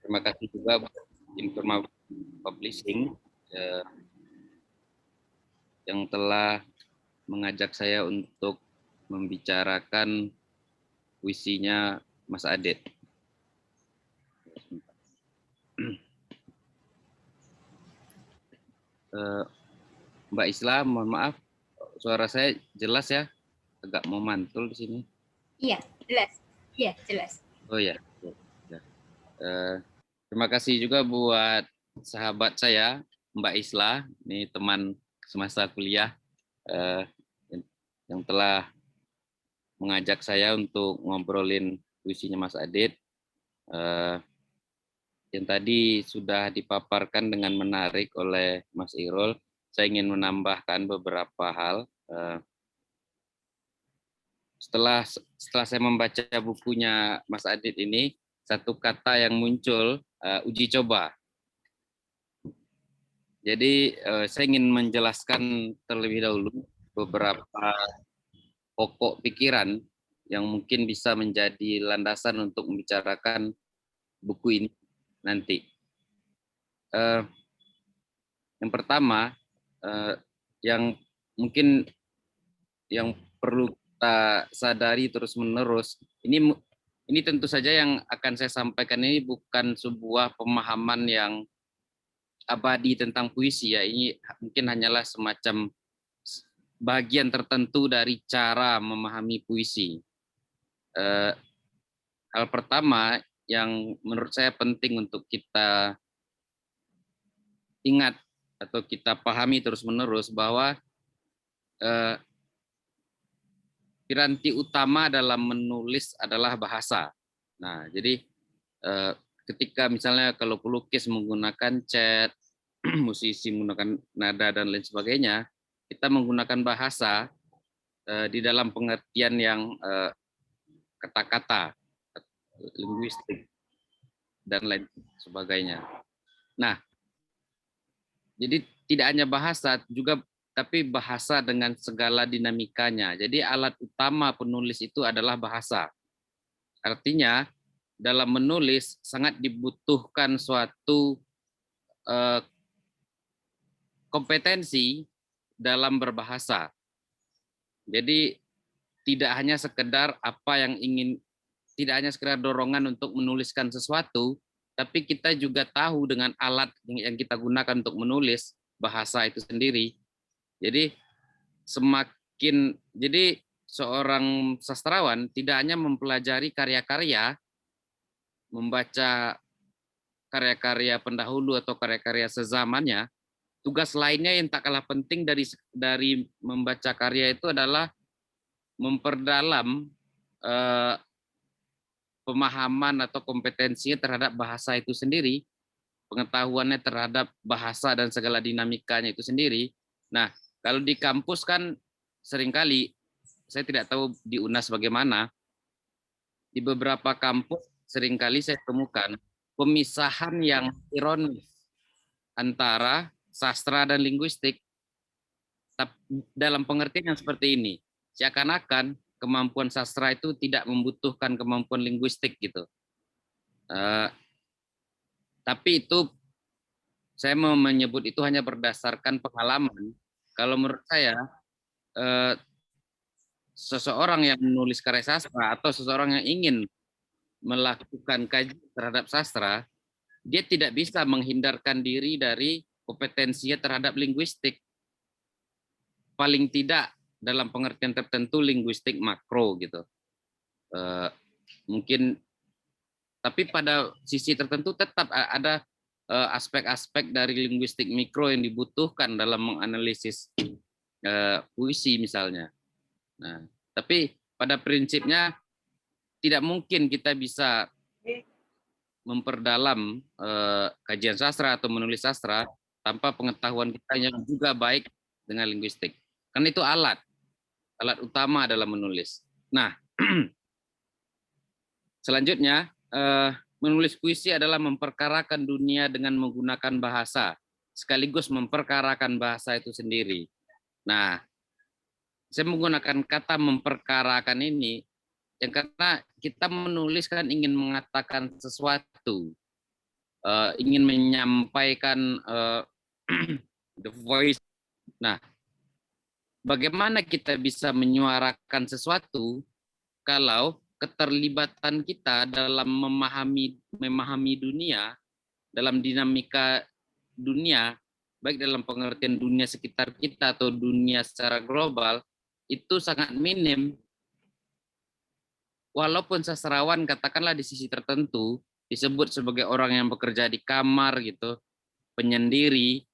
Terima kasih juga buat Informa Publishing yang telah mengajak saya untuk membicarakan puisinya Mas Adit. Mbak Isla, mohon maaf, suara saya jelas ya? Agak mau mantul di sini. Iya, jelas. Iya, jelas. Oh ya. Terima kasih juga buat sahabat saya, Mbak Isla, ini teman semasa kuliah yang telah mengajak saya untuk ngobrolin puisinya Mas Adit. Yang tadi sudah dipaparkan dengan menarik oleh Mas Irul. Saya ingin menambahkan beberapa hal. Setelah saya membaca bukunya Mas Adit ini, satu kata yang muncul, uji coba. Jadi saya ingin menjelaskan terlebih dahulu beberapa pokok pikiran yang mungkin bisa menjadi landasan untuk membicarakan buku ini nanti. Yang pertama, yang mungkin yang perlu kita sadari terus-menerus, ini tentu saja yang akan saya sampaikan ini bukan sebuah pemahaman yang abadi tentang puisi ya. Ini mungkin hanyalah semacam bagian tertentu dari cara memahami puisi. Hal pertama yang menurut saya penting untuk kita ingat atau kita pahami terus-menerus bahwa piranti utama dalam menulis adalah bahasa. Nah, jadi ketika misalnya kalau pelukis menggunakan cat, musisi menggunakan nada dan lain sebagainya, kita menggunakan bahasa di dalam pengertian yang kata-kata, linguistik, dan lain sebagainya. Nah, jadi tidak hanya bahasa, juga tapi bahasa dengan segala dinamikanya. Jadi alat utama penulis itu adalah bahasa. Artinya dalam menulis sangat dibutuhkan suatu kompetensi dalam berbahasa. Jadi tidak hanya sekedar tidak hanya sekedar dorongan untuk menuliskan sesuatu, tapi kita juga tahu dengan alat yang kita gunakan untuk menulis bahasa itu sendiri. Jadi seorang sastrawan tidak hanya mempelajari karya-karya, membaca karya-karya pendahulu atau karya-karya sezamannya, tugas lainnya yang tak kalah penting dari membaca karya itu adalah memperdalam pemahaman atau kompetensinya terhadap bahasa itu sendiri, pengetahuannya terhadap bahasa dan segala dinamikanya itu sendiri. Nah, kalau di kampus kan seringkali, saya tidak tahu di UNAS bagaimana, di beberapa kampus seringkali saya temukan pemisahan yang ironis antara sastra dan linguistik dalam pengertian yang seperti ini. Seakan-akan kemampuan sastra itu tidak membutuhkan kemampuan linguistik gitu. Tapi itu saya mau menyebut itu hanya berdasarkan pengalaman. Kalau menurut saya seseorang yang menulis karya sastra atau seseorang yang ingin melakukan kajian terhadap sastra, dia tidak bisa menghindarkan diri dari kompetensinya terhadap linguistik. Paling tidak dalam pengertian tertentu linguistik makro gitu. Mungkin, tapi pada sisi tertentu tetap ada aspek-aspek dari linguistik mikro yang dibutuhkan dalam menganalisis puisi misalnya. Nah, tapi pada prinsipnya tidak mungkin kita bisa memperdalam kajian sastra atau menulis sastra tanpa pengetahuan kita yang juga baik dengan linguistik. Karena itu alat utama adalah menulis. Nah, selanjutnya menulis puisi adalah memperkarakan dunia dengan menggunakan bahasa, sekaligus memperkarakan bahasa itu sendiri. Nah, saya menggunakan kata memperkarakan ini yang karena kita menulis kan ingin mengatakan sesuatu, ingin menyampaikan the voice. Nah, bagaimana kita bisa menyuarakan sesuatu kalau keterlibatan kita dalam memahami dunia, dalam dinamika dunia, baik dalam pengertian dunia sekitar kita atau dunia secara global, itu sangat minim. Walaupun sastrawan katakanlah di sisi tertentu disebut sebagai orang yang bekerja di kamar gitu, penyendiri,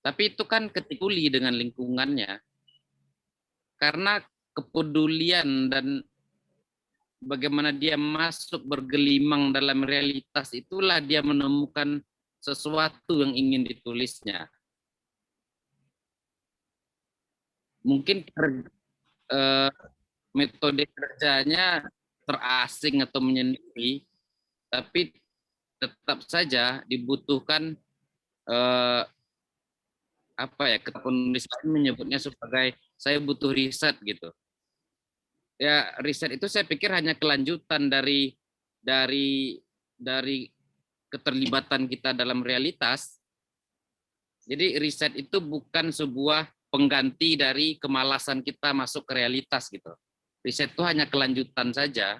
tapi itu kan ketikuli dengan lingkungannya. Karena kepedulian dan bagaimana dia masuk bergelimang dalam realitas, itulah dia menemukan sesuatu yang ingin ditulisnya. Mungkin metode kerjanya terasing atau menyendiri, tapi tetap saja dibutuhkan penulis menyebutnya sebagai saya butuh riset gitu. Ya, riset itu saya pikir hanya kelanjutan dari keterlibatan kita dalam realitas. Jadi riset itu bukan sebuah pengganti dari kemalasan kita masuk ke realitas gitu. Riset itu hanya kelanjutan saja,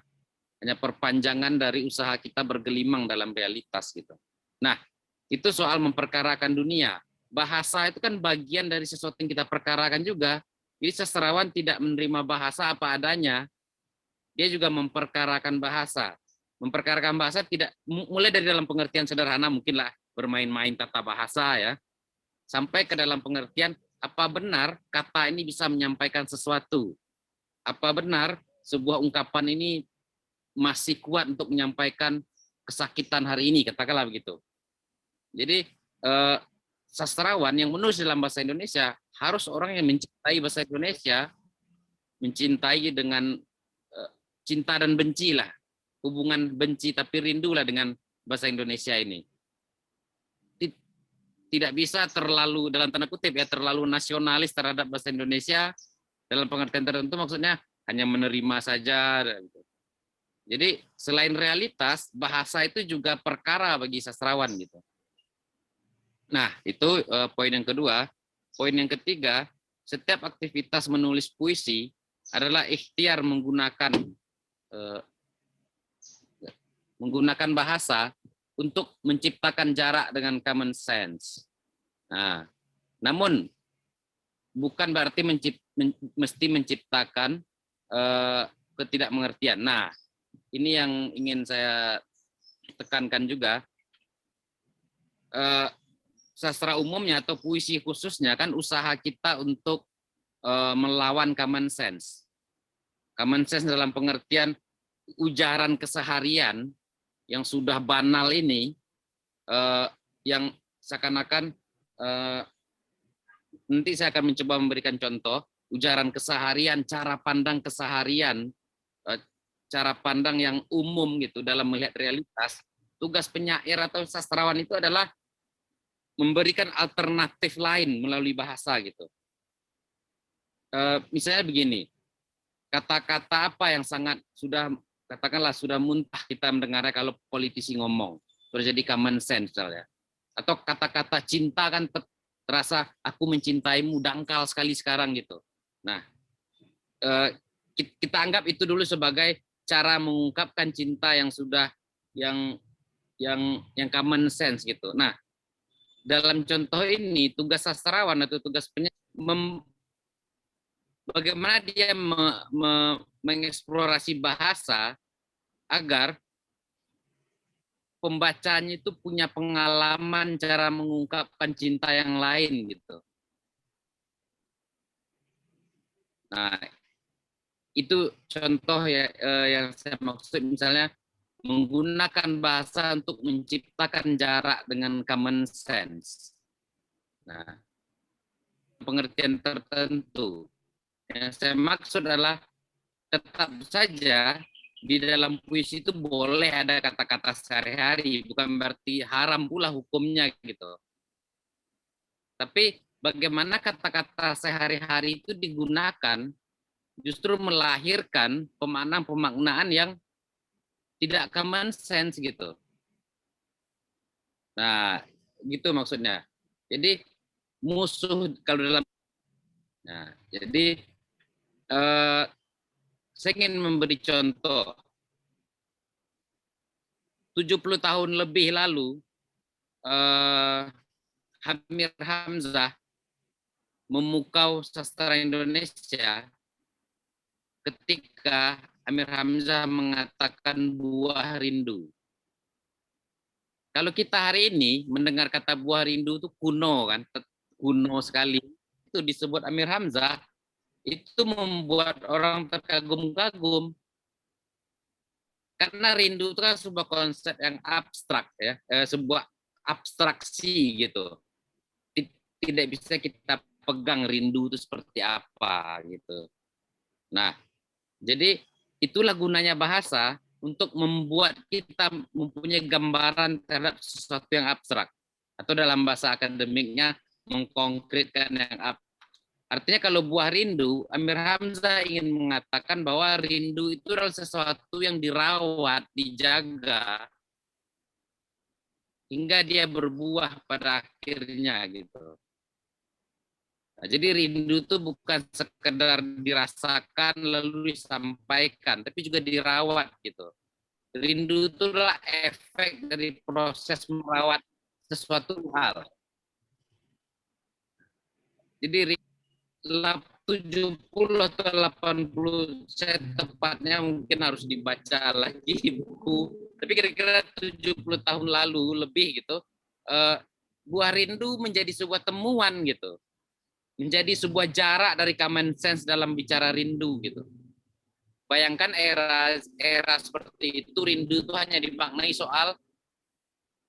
hanya perpanjangan dari usaha kita bergelimang dalam realitas gitu. Nah, itu soal memperkarakan dunia. Bahasa itu kan bagian dari sesuatu yang kita perkarakan juga. Jadi sastrawan tidak menerima bahasa apa adanya. Dia juga memperkarakan bahasa. Memperkarakan bahasa tidak mulai dari dalam pengertian sederhana mungkinlah bermain-main tata bahasa ya. Sampai ke dalam pengertian apa benar kata ini bisa menyampaikan sesuatu. Apa benar sebuah ungkapan ini masih kuat untuk menyampaikan kesakitan hari ini, katakanlah begitu. Jadi sastrawan yang menulis dalam bahasa Indonesia harus orang yang mencintai bahasa Indonesia, mencintai dengan cinta dan benci lah, hubungan benci tapi rindulah dengan bahasa Indonesia ini. tidak bisa terlalu dalam tanda kutip ya terlalu nasionalis terhadap bahasa Indonesia dalam pengertian tertentu, maksudnya hanya menerima saja. Jadi selain realitas, bahasa itu juga perkara bagi sastrawan gitu. Nah, itu poin yang kedua. Poin yang ketiga, setiap aktivitas menulis puisi adalah ikhtiar menggunakan bahasa untuk menciptakan jarak dengan common sense. Nah, namun bukan berarti mesti menciptakan ketidakmengertian. Nah, ini yang ingin saya tekankan juga. Sastra umumnya atau puisi khususnya kan usaha kita untuk melawan common sense. Common sense dalam pengertian ujaran keseharian yang sudah banal ini, yang seakan-akan nanti saya akan mencoba memberikan contoh ujaran keseharian, cara pandang keseharian, cara pandang yang umum gitu dalam melihat realitas. Tugas penyair atau sastrawan itu adalah memberikan alternatif lain melalui bahasa gitu. Misalnya begini, kata-kata apa yang sangat katakanlah sudah muntah kita mendengarnya kalau politisi ngomong, terjadi common sense misalnya. Atau kata-kata cinta kan terasa aku mencintaimu dangkal sekali sekarang gitu. Nah, kita anggap itu dulu sebagai cara mengungkapkan cinta yang sudah yang common sense gitu. Nah, dalam contoh ini tugas sastrawan atau tugas penyair bagaimana dia mengeksplorasi bahasa agar pembacanya itu punya pengalaman cara mengungkapkan cinta yang lain gitu. Nah, itu contoh ya yang saya maksud, misalnya menggunakan bahasa untuk menciptakan jarak dengan common sense. Nah, pengertian tertentu. Yang saya maksud adalah tetap saja di dalam puisi itu boleh ada kata-kata sehari-hari, bukan berarti haram pula hukumnya gitu. Tapi bagaimana kata-kata sehari-hari itu digunakan justru melahirkan pemaknaan yang tidak common sense gitu. Nah, gitu maksudnya. Jadi musuh kalau dalam, nah, jadi saya ingin memberi contoh. 70 tahun lebih lalu, Amir Hamzah memukau sastra Indonesia ketika Amir Hamzah mengatakan buah rindu. Kalau kita hari ini mendengar kata buah rindu itu kuno kan, kuno sekali. Itu disebut Amir Hamzah, itu membuat orang terkagum-kagum. Karena rindu itu kan sebuah konsep yang abstrak ya, sebuah abstraksi gitu. Tidak bisa kita pegang rindu itu seperti apa gitu. Nah, jadi itulah gunanya bahasa untuk membuat kita mempunyai gambaran terhadap sesuatu yang abstrak. Atau dalam bahasa akademiknya mengkonkretkan yang abstrak. Artinya kalau buah rindu, Amir Hamzah ingin mengatakan bahwa rindu itu adalah sesuatu yang dirawat, dijaga, hingga dia berbuah pada akhirnya gitu. Nah, jadi rindu itu bukan sekedar dirasakan lalu disampaikan, tapi juga dirawat gitu. Rindu itu adalah efek dari proses merawat sesuatu hal. Jadi 70 atau 80, saya tepatnya mungkin harus dibaca lagi buku, tapi kira-kira 70 tahun lalu lebih gitu, buah rindu menjadi sebuah temuan gitu, menjadi sebuah jarak dari common sense dalam bicara rindu gitu. Bayangkan era seperti itu, rindu itu hanya dimaknai soal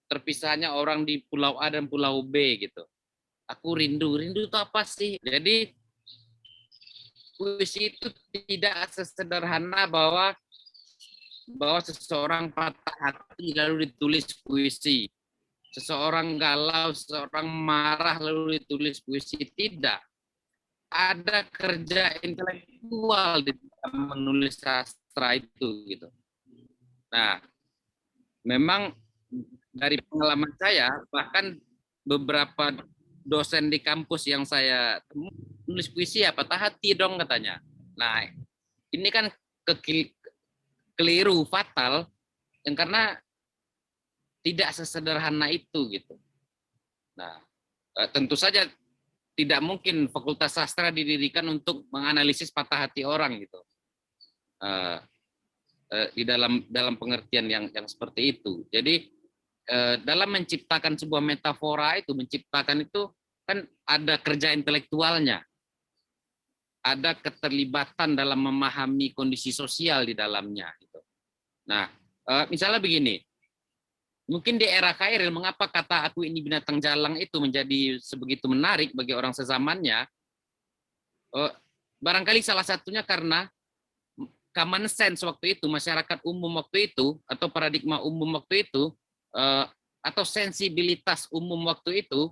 terpisahnya orang di pulau A dan pulau B gitu. Aku rindu itu apa sih? Jadi puisi itu tidak sesederhana bahwa seseorang patah hati lalu ditulis puisi. seseorang galau, seseorang marah lalu ditulis puisi, tidak. Ada kerja intelektual di dalam menulis sastra itu gitu. Nah, memang dari pengalaman saya, bahkan beberapa dosen di kampus yang saya temui, nulis puisi ya patah hati dong katanya. Nah, ini kan keliru fatal, yang karena tidak sesederhana itu gitu. Nah, tentu saja tidak mungkin Fakultas Sastra didirikan untuk menganalisis patah hati orang gitu. Di dalam pengertian yang seperti itu. Jadi dalam menciptakan sebuah metafora itu, menciptakan itu kan ada kerja intelektualnya, ada keterlibatan dalam memahami kondisi sosial di dalamnya. Gitu. Nah, misalnya begini, mungkin di era Khairil, mengapa kata aku ini binatang jalang itu menjadi sebegitu menarik bagi orang sezamannya? Barangkali salah satunya karena common sense waktu itu, masyarakat umum waktu itu, atau paradigma umum waktu itu, atau sensibilitas umum waktu itu,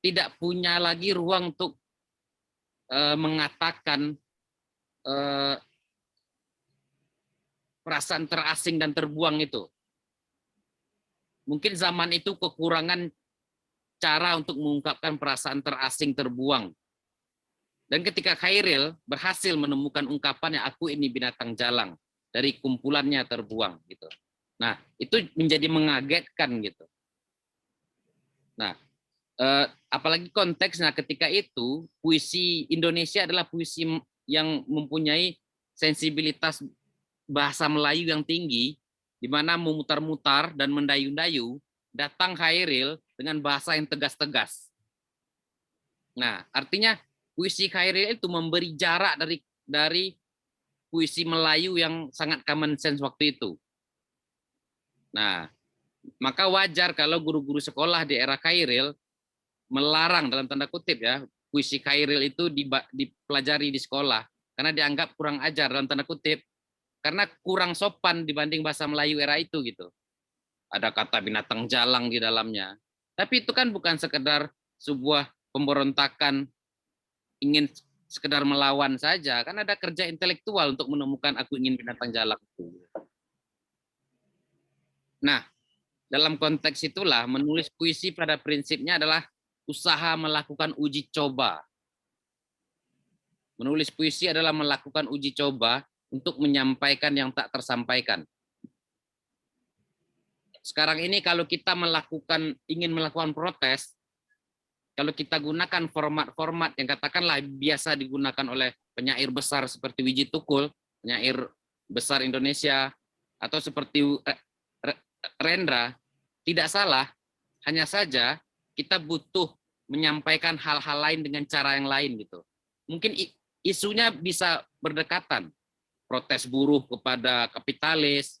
tidak punya lagi ruang untuk mengatakan perasaan terasing dan terbuang itu. Mungkin zaman itu kekurangan cara untuk mengungkapkan perasaan terasing terbuang. Dan ketika Khairil berhasil menemukan ungkapannya, aku ini binatang jalang, dari kumpulannya terbuang gitu. Nah, itu menjadi mengagetkan gitu. Nah, apalagi konteksnya ketika itu puisi Indonesia adalah puisi yang mempunyai sensibilitas bahasa Melayu yang tinggi, di mana memutar-mutar dan mendayu-dayu, datang Khairil dengan bahasa yang tegas-tegas. Nah, artinya puisi Khairil itu memberi jarak dari puisi Melayu yang sangat common sense waktu itu. Nah, maka wajar kalau guru-guru sekolah di era Khairil melarang dalam tanda kutip ya, puisi Khairil itu dipelajari di sekolah karena dianggap kurang ajar dalam tanda kutip, karena kurang sopan dibanding bahasa Melayu era itu gitu. Ada kata binatang jalang di dalamnya. Tapi itu kan bukan sekedar sebuah pemberontakan ingin sekedar melawan saja, kan ada kerja intelektual untuk menemukan aku ingin binatang jalang itu. Nah, dalam konteks itulah menulis puisi pada prinsipnya adalah usaha melakukan uji coba. Menulis puisi adalah melakukan uji coba untuk menyampaikan yang tak tersampaikan. Sekarang ini kalau kita ingin melakukan protes, kalau kita gunakan format-format yang katakanlah biasa digunakan oleh penyair besar seperti Wiji Tukul, penyair besar Indonesia, atau seperti Rendra, tidak salah, hanya saja kita butuh menyampaikan hal-hal lain dengan cara yang lain gitu. Mungkin isunya bisa berdekatan, protes buruh kepada kapitalis,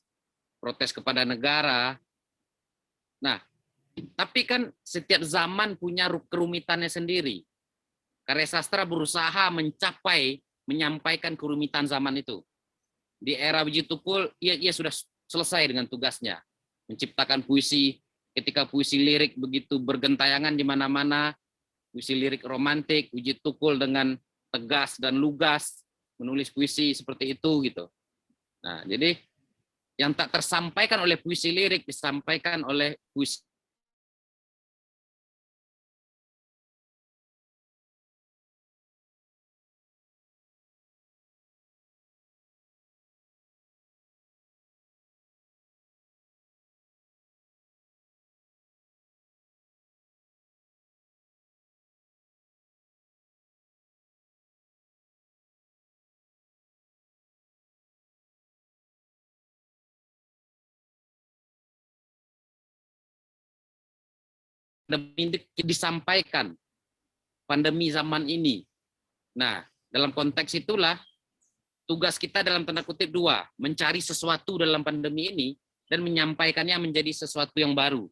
protes kepada negara. Nah, tapi kan setiap zaman punya kerumitannya sendiri. Karya sastra berusaha menyampaikan kerumitan zaman itu. Di era Wiji Tukul, ia sudah selesai dengan tugasnya. Menciptakan puisi, ketika puisi lirik begitu bergentayangan di mana-mana, puisi lirik romantik, Wiji Tukul dengan tegas dan lugas, menulis puisi seperti itu gitu. Nah, jadi yang tak tersampaikan oleh puisi lirik disampaikan oleh puisi disampaikan pandemi zaman ini. Nah, dalam konteks itulah tugas kita dalam tanda kutip dua, mencari sesuatu dalam pandemi ini dan menyampaikannya menjadi sesuatu yang baru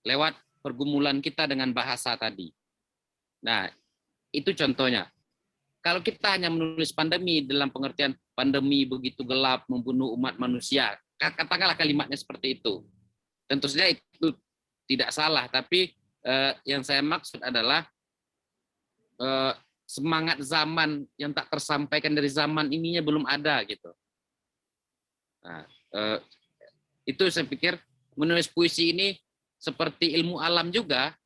lewat pergumulan kita dengan bahasa tadi. Nah, itu contohnya. Kalau kita hanya menulis pandemi dalam pengertian pandemi begitu gelap membunuh umat manusia, katakanlah kalimatnya seperti itu. Tentu saja itu tidak salah, tapi yang saya maksud adalah semangat zaman yang tak tersampaikan dari zaman ininya belum ada gitu. Nah, itu saya pikir menulis puisi ini seperti ilmu alam juga,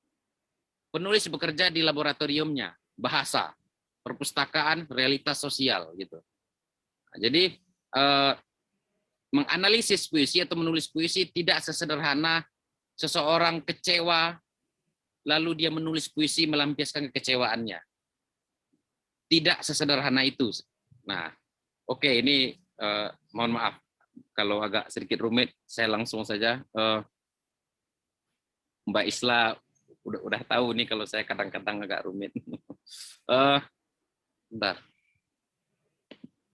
penulis bekerja di laboratoriumnya, bahasa, perpustakaan, realitas sosial gitu. Nah, jadi menganalisis puisi atau menulis puisi tidak sesederhana seseorang kecewa lalu dia menulis puisi melampiaskan kekecewaannya. Tidak sesederhana itu. Nah, oke, ini mohon maaf kalau agak sedikit rumit, saya langsung saja. Mbak Isla udah tahu nih kalau saya kadang-kadang agak rumit. Bentar.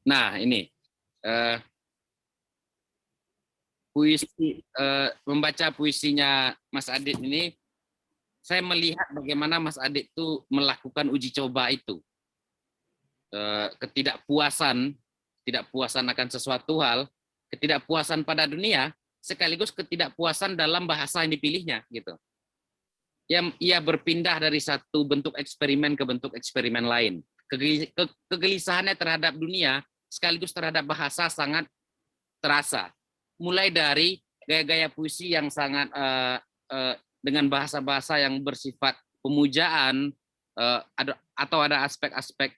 Nah, ini puisi, membaca puisinya Mas Adit ini, saya melihat bagaimana Mas Adit itu melakukan uji coba itu. Ketidakpuasan akan sesuatu hal, ketidakpuasan pada dunia, sekaligus ketidakpuasan dalam bahasa yang dipilihnya gitu. Ia berpindah dari satu bentuk eksperimen ke bentuk eksperimen lain. Kegelisahannya terhadap dunia sekaligus terhadap bahasa sangat terasa. Mulai dari gaya-gaya puisi yang sangat dengan bahasa-bahasa yang bersifat pemujaan, atau ada aspek-aspek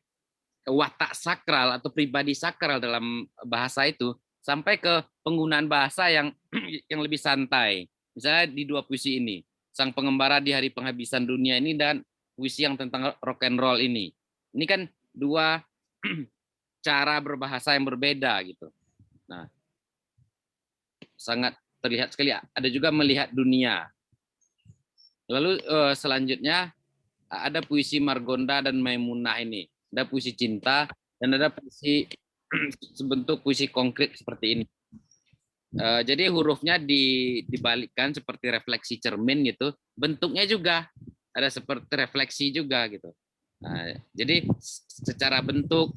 watak sakral atau pribadi sakral dalam bahasa itu, sampai ke penggunaan bahasa yang lebih santai. Misalnya di dua puisi ini, Sang Pengembara di Hari Penghabisan Dunia ini dan puisi yang tentang rock and roll ini. Ini kan dua cara berbahasa yang berbeda gitu. Nah, sangat terlihat sekali. Ada juga melihat dunia. Lalu selanjutnya ada puisi Margonda dan Maimunah ini. Ada puisi cinta dan ada puisi sebentuk puisi konkret seperti ini. Jadi hurufnya dibalikkan seperti refleksi cermin gitu. Bentuknya juga ada seperti refleksi juga gitu. Nah, jadi secara bentuk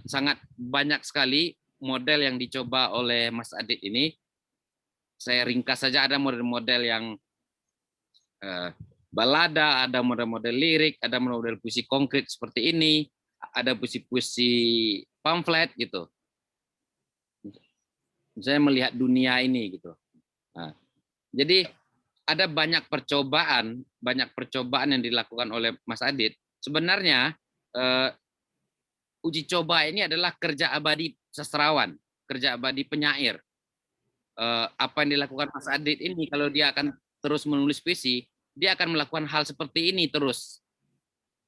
sangat banyak sekali model yang dicoba oleh Mas Adit ini. Saya ringkas saja, ada model-model yang balada, ada model-model lirik, ada model puisi konkret seperti ini, ada puisi-puisi pamflet gitu. Saya melihat dunia ini gitu. Nah, jadi ada banyak percobaan yang dilakukan oleh Mas Adit. Sebenarnya uji coba ini adalah kerja abadi sastrawan, kerja abadi penyair. Apa yang dilakukan Mas Adit ini, kalau dia akan terus menulis puisi, dia akan melakukan hal seperti ini terus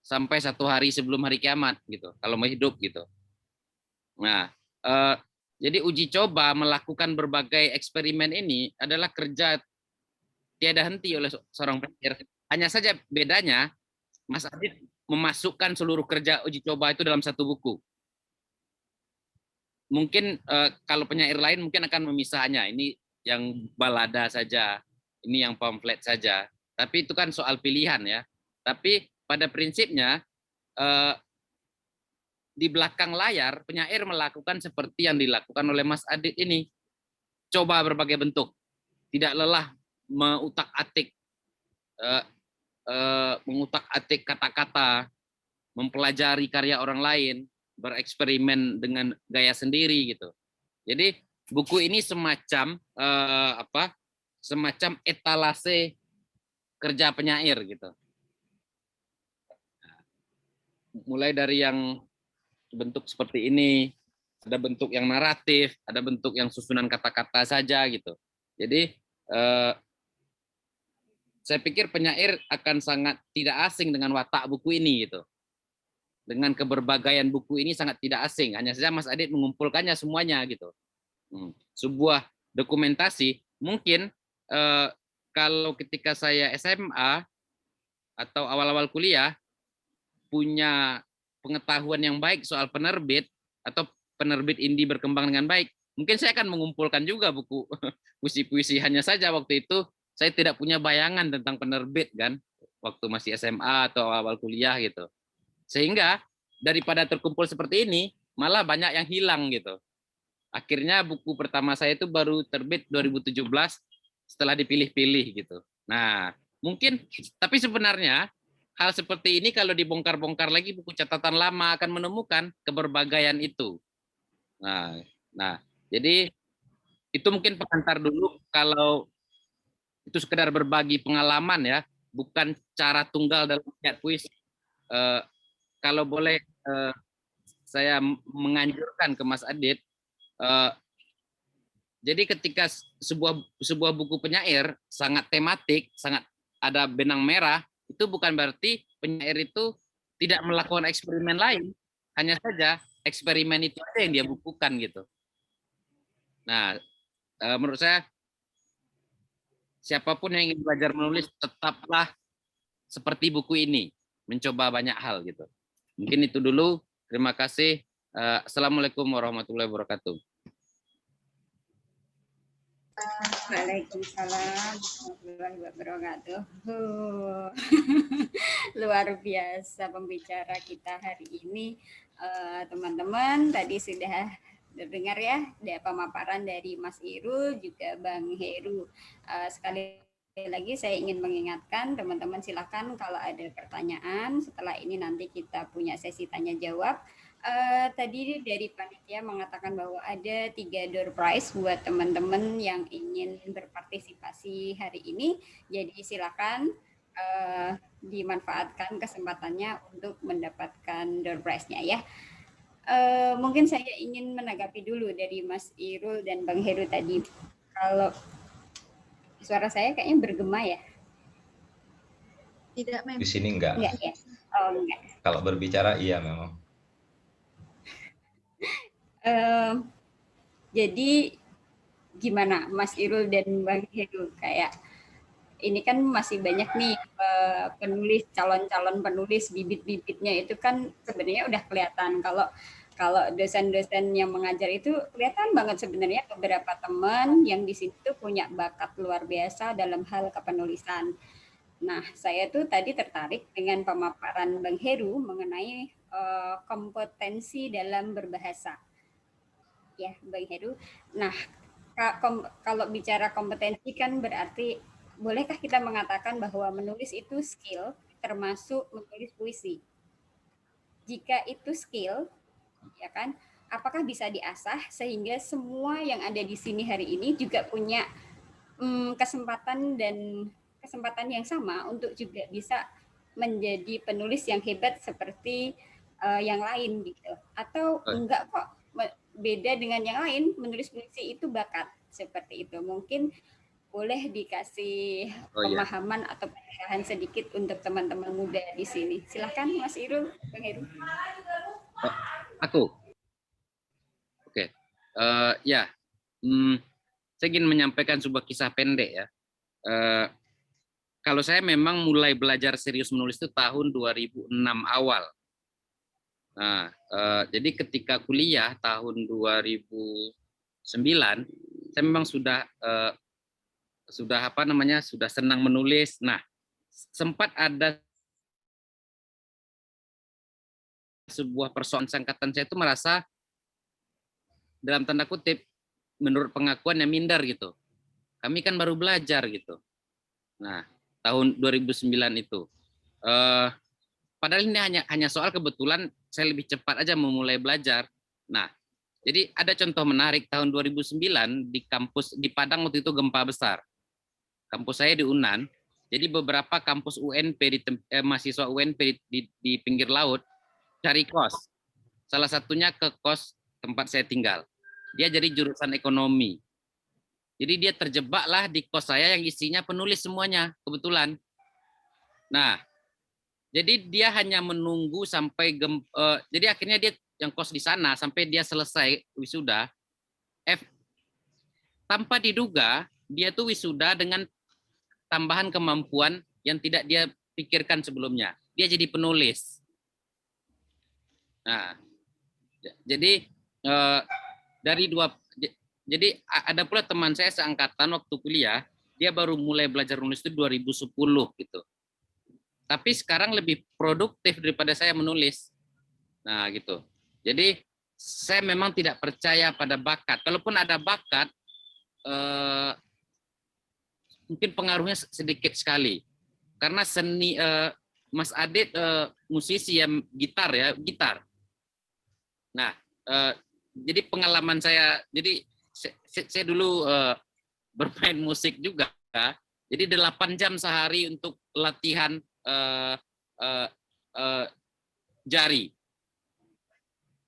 sampai satu hari sebelum hari kiamat gitu, kalau mau hidup gitu. Nah, jadi uji coba melakukan berbagai eksperimen ini adalah kerja tiada henti oleh seorang penyair. Hanya saja bedanya Mas Adit memasukkan seluruh kerja uji coba itu dalam satu buku. Mungkin kalau penyair lain mungkin akan memisahnya. Ini yang balada saja, ini yang pamflet saja. Tapi itu kan soal pilihan ya. Tapi pada prinsipnya di belakang layar penyair melakukan seperti yang dilakukan oleh Mas Adit ini. Coba berbagai bentuk. Tidak lelah mengutak-atik kata-kata, mempelajari karya orang lain, bereksperimen dengan gaya sendiri gitu. Jadi buku ini semacam semacam etalase kerja penyair gitu. Mulai dari yang bentuk seperti ini, ada bentuk yang naratif, ada bentuk yang susunan kata-kata saja gitu. Jadi saya pikir penyair akan sangat tidak asing dengan watak buku ini gitu. Dengan keberbagaian buku ini sangat tidak asing. Hanya saja Mas Adit mengumpulkannya semuanya gitu. Sebuah dokumentasi mungkin kalau ketika saya SMA atau awal-awal kuliah punya pengetahuan yang baik soal penerbit atau penerbit indie berkembang dengan baik, mungkin saya akan mengumpulkan juga buku puisi-puisi. Hanya saja waktu itu saya tidak punya bayangan tentang penerbit kan, waktu masih SMA atau awal kuliah gitu. Sehingga daripada terkumpul seperti ini, malah banyak yang hilang gitu. Akhirnya buku pertama saya itu baru terbit 2017 setelah dipilih-pilih gitu. Nah, mungkin, tapi sebenarnya hal seperti ini kalau dibongkar-bongkar lagi buku catatan lama akan menemukan keberbagaian itu. Nah, jadi itu mungkin pengantar dulu, kalau itu sekedar berbagi pengalaman ya, bukan cara tunggal dalam niat puisi. Kalau boleh saya menganjurkan ke Mas Adit, jadi ketika sebuah buku penyair sangat tematik, sangat ada benang merah, itu bukan berarti penyair itu tidak melakukan eksperimen lain, hanya saja eksperimen itu aja yang dia bukukan gitu. Nah, menurut saya siapapun yang ingin belajar menulis tetaplah seperti buku ini, mencoba banyak hal gitu. Mungkin itu dulu. Terima kasih. Assalamualaikum warahmatullahi wabarakatuh. Waalaikumsalam warahmatullahi wabarakatuh. Luar biasa pembicara kita hari ini. Teman-teman, tadi sudah dengar ya, ada pemaparan dari Mas Irul juga Bang Heru. Sekali lagi saya ingin mengingatkan teman-teman, silakan kalau ada pertanyaan. Setelah ini nanti kita punya sesi tanya jawab. Tadi dari panitia mengatakan bahwa ada 3 door prize buat teman-teman yang ingin berpartisipasi hari ini. Jadi silakan dimanfaatkan kesempatannya untuk mendapatkan door prize-nya ya. Mungkin saya ingin menanggapi dulu dari Mas Irul dan Bang Heru tadi. Kalau suara saya kayaknya bergema ya? Tidak, Mem. Di sini enggak. Enggak ya? Oh, enggak. Kalau berbicara iya memang. Jadi gimana Mas Irul dan Bang Heru, kayak ini kan masih banyak nih penulis, calon-calon penulis, bibit-bibitnya itu kan sebenarnya udah kelihatan. Kalau dosen-dosen yang mengajar itu kelihatan banget sebenarnya beberapa teman yang di situ punya bakat luar biasa dalam hal kepenulisan. Nah, saya tuh tadi tertarik dengan pemaparan Bang Heru mengenai kompetensi dalam berbahasa. Ya, Bang Heru. Nah, kalau bicara kompetensi kan berarti, bolehkah kita mengatakan bahwa menulis itu skill, termasuk menulis puisi? Jika itu skill, ya kan, apakah bisa diasah sehingga semua yang ada di sini hari ini juga punya kesempatan yang sama untuk juga bisa menjadi penulis yang hebat seperti yang lain gitu? Atau enggak kok, beda dengan yang lain, menulis puisi itu bakat seperti itu? Mungkin boleh dikasih pemahaman atau pencerahan sedikit untuk teman-teman muda di sini. Silahkan Mas Irul, Bang Heru. Aku. Oke. Ya, saya ingin menyampaikan sebuah kisah pendek ya. Kalau saya memang mulai belajar serius menulis itu tahun 2006 awal. Nah, jadi ketika kuliah tahun 2009, saya memang sudah senang menulis. Nah, sempat ada sebuah persoalan angkatan saya itu merasa dalam tanda kutip menurut pengakuan yang minder gitu. Kami kan baru belajar gitu. Nah, tahun 2009 itu. Padahal ini hanya soal kebetulan saya lebih cepat aja memulai belajar. Nah, jadi ada contoh menarik tahun 2009 di kampus di Padang waktu itu gempa besar. Kampus saya di Unan. Jadi beberapa kampus UNP mahasiswa UNP di pinggir laut cari kos. Salah satunya ke kos tempat saya tinggal. Dia jadi jurusan ekonomi. Jadi dia terjebaklah di kos saya yang isinya penulis semuanya kebetulan. Nah, jadi dia hanya menunggu sampai jadi akhirnya dia yang kos di sana sampai dia selesai wisuda. Tanpa diduga dia tuh wisuda dengan tambahan kemampuan yang tidak dia pikirkan sebelumnya. Dia jadi penulis. Nah, jadi jadi ada pula teman saya seangkatan waktu kuliah, dia baru mulai belajar menulis itu 2010 gitu. Tapi sekarang lebih produktif daripada saya menulis. Nah, gitu. Jadi saya memang tidak percaya pada bakat. Kalaupun ada bakat, mungkin pengaruhnya sedikit sekali. Karena seni Mas Adit musisi yang gitar ya, gitar. Nah, jadi pengalaman saya, jadi saya dulu bermain musik juga. Jadi 8 jam sehari untuk latihan jari,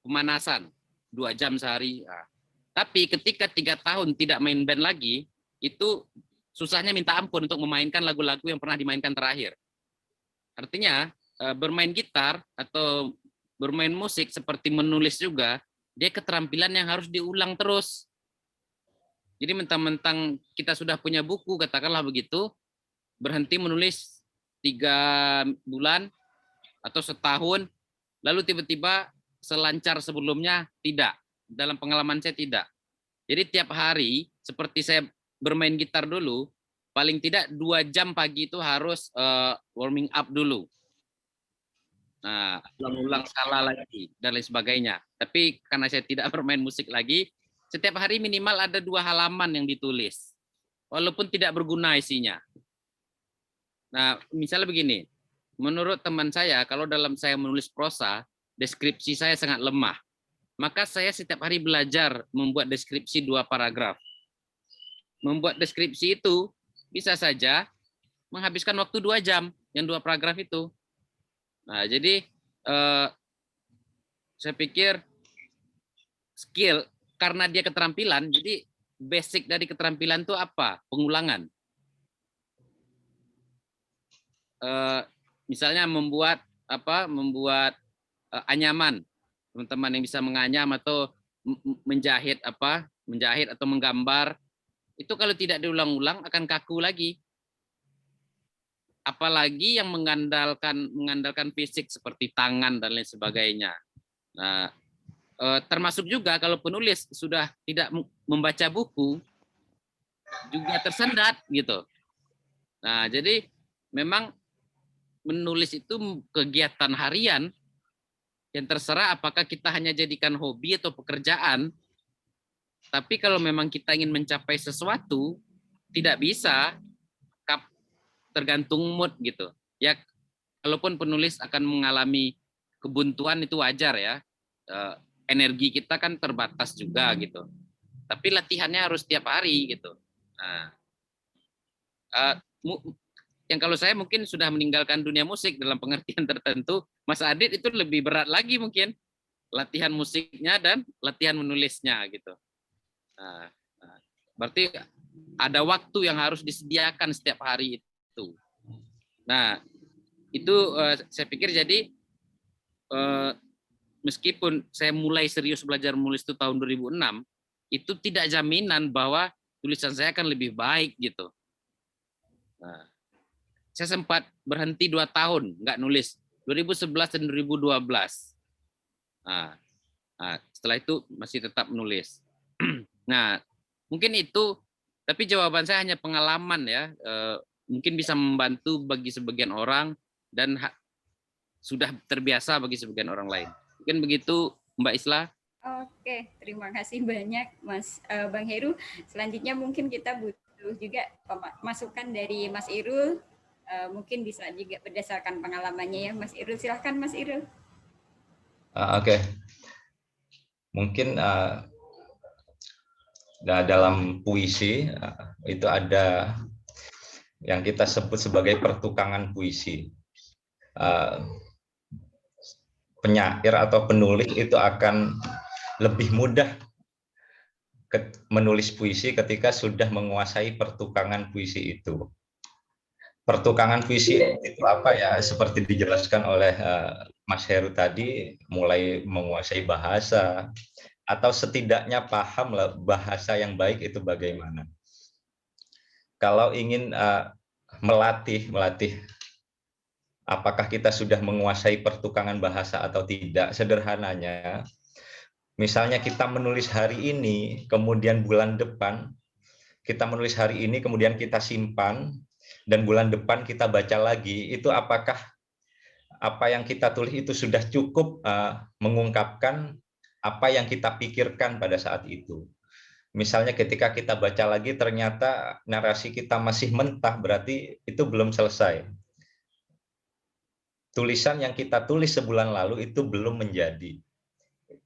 pemanasan 2 jam sehari. Nah, tapi ketika 3 tahun tidak main band lagi, itu susahnya minta ampun untuk memainkan lagu-lagu yang pernah dimainkan terakhir. Artinya bermain gitar atau bermain musik seperti menulis juga, dia keterampilan yang harus diulang terus. Jadi mentang-mentang kita sudah punya buku, katakanlah begitu, berhenti menulis 3 bulan atau setahun, lalu tiba-tiba selancar sebelumnya, tidak. Dalam pengalaman saya tidak. Jadi tiap hari, seperti saya bermain gitar dulu, paling tidak 2 jam pagi itu harus warming up dulu. Nah, ulang-ulang skala lagi, dan lain sebagainya. Tapi karena saya tidak bermain musik lagi, setiap hari minimal ada 2 halaman yang ditulis. Walaupun tidak berguna isinya. Nah, misalnya begini, menurut teman saya, kalau dalam saya menulis prosa, deskripsi saya sangat lemah. Maka saya setiap hari belajar membuat deskripsi 2 paragraf. Membuat deskripsi itu bisa saja menghabiskan waktu 2 jam, yang 2 paragraf itu. Nah, jadi saya pikir skill, karena dia keterampilan, jadi basic dari keterampilan itu apa? Pengulangan. Misalnya membuat anyaman, teman-teman yang bisa menganyam atau menjahit atau menggambar, itu kalau tidak diulang-ulang akan kaku lagi. Apalagi yang mengandalkan fisik seperti tangan dan lain sebagainya. Nah, termasuk juga kalau penulis sudah tidak membaca buku, juga tersendat gitu. Nah, jadi memang menulis itu kegiatan harian yang terserah apakah kita hanya jadikan hobi atau pekerjaan. Tapi kalau memang kita ingin mencapai sesuatu, tidak bisa, tergantung mood gitu. Ya, kalaupun penulis akan mengalami kebuntuan itu wajar ya. Energi kita kan terbatas juga gitu. Tapi latihannya harus tiap hari gitu. Nah, yang kalau saya mungkin sudah meninggalkan dunia musik dalam pengertian tertentu, Mas Adit itu lebih berat lagi mungkin latihan musiknya dan latihan menulisnya gitu. Nah, berarti ada waktu yang harus disediakan setiap hari itu. Nah, itu saya pikir jadi meskipun saya mulai serius belajar menulis itu tahun 2006, itu tidak jaminan bahwa tulisan saya akan lebih baik gitu. Nah, saya sempat berhenti 2 tahun nggak nulis, 2011 dan 2012. Nah, setelah itu masih tetap menulis. Nah, mungkin itu, tapi jawaban saya hanya pengalaman ya. Mungkin bisa membantu bagi sebagian orang dan sudah terbiasa bagi sebagian orang lain. Mungkin begitu, Mbak Isla. Oke, terima kasih banyak Mas Bang Heru. Selanjutnya mungkin kita butuh juga masukan dari Mas Irul. Mungkin bisa juga berdasarkan pengalamannya ya, Mas Irul. Silahkan Mas Irul. Oke. Mungkin dalam puisi itu ada yang kita sebut sebagai pertukangan puisi. Penyair atau penulis itu akan lebih mudah menulis puisi ketika sudah menguasai pertukangan puisi itu. Pertukangan puisi itu apa ya? Seperti dijelaskan oleh Mas Heru tadi, mulai menguasai bahasa, atau setidaknya paham bahasa yang baik itu bagaimana. Kalau ingin melatih apakah kita sudah menguasai pertukangan bahasa atau tidak, sederhananya, misalnya kita menulis hari ini, kemudian bulan depan, kita menulis hari ini, kemudian kita simpan, dan bulan depan kita baca lagi, itu apakah apa yang kita tulis itu sudah cukup mengungkapkan apa yang kita pikirkan pada saat itu. Misalnya ketika kita baca lagi ternyata narasi kita masih mentah, berarti itu belum selesai. Tulisan yang kita tulis sebulan lalu itu belum menjadi.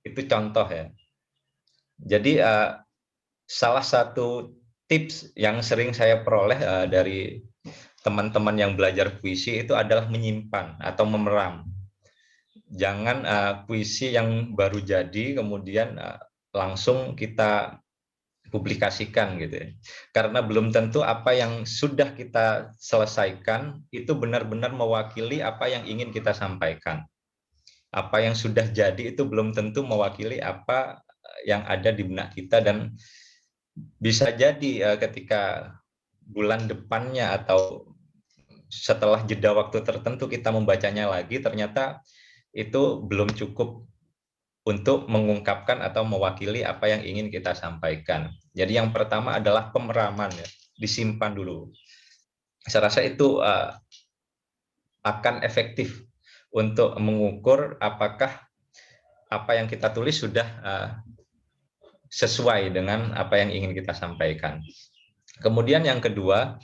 Itu contoh ya. Jadi salah satu tips yang sering saya peroleh dari teman-teman yang belajar puisi itu adalah menyimpan atau memeram. Jangan puisi yang baru jadi kemudian langsung kita publikasikan gitu ya. Karena belum tentu apa yang sudah kita selesaikan itu benar-benar mewakili apa yang ingin kita sampaikan. Apa yang sudah jadi itu belum tentu mewakili apa yang ada di benak kita, dan bisa jadi ketika bulan depannya atau setelah jeda waktu tertentu kita membacanya lagi, ternyata itu belum cukup untuk mengungkapkan atau mewakili apa yang ingin kita sampaikan. Jadi yang pertama adalah pemeraman, ya, disimpan dulu. Saya rasa itu akan efektif untuk mengukur apakah apa yang kita tulis sudah sesuai dengan apa yang ingin kita sampaikan. Kemudian yang kedua,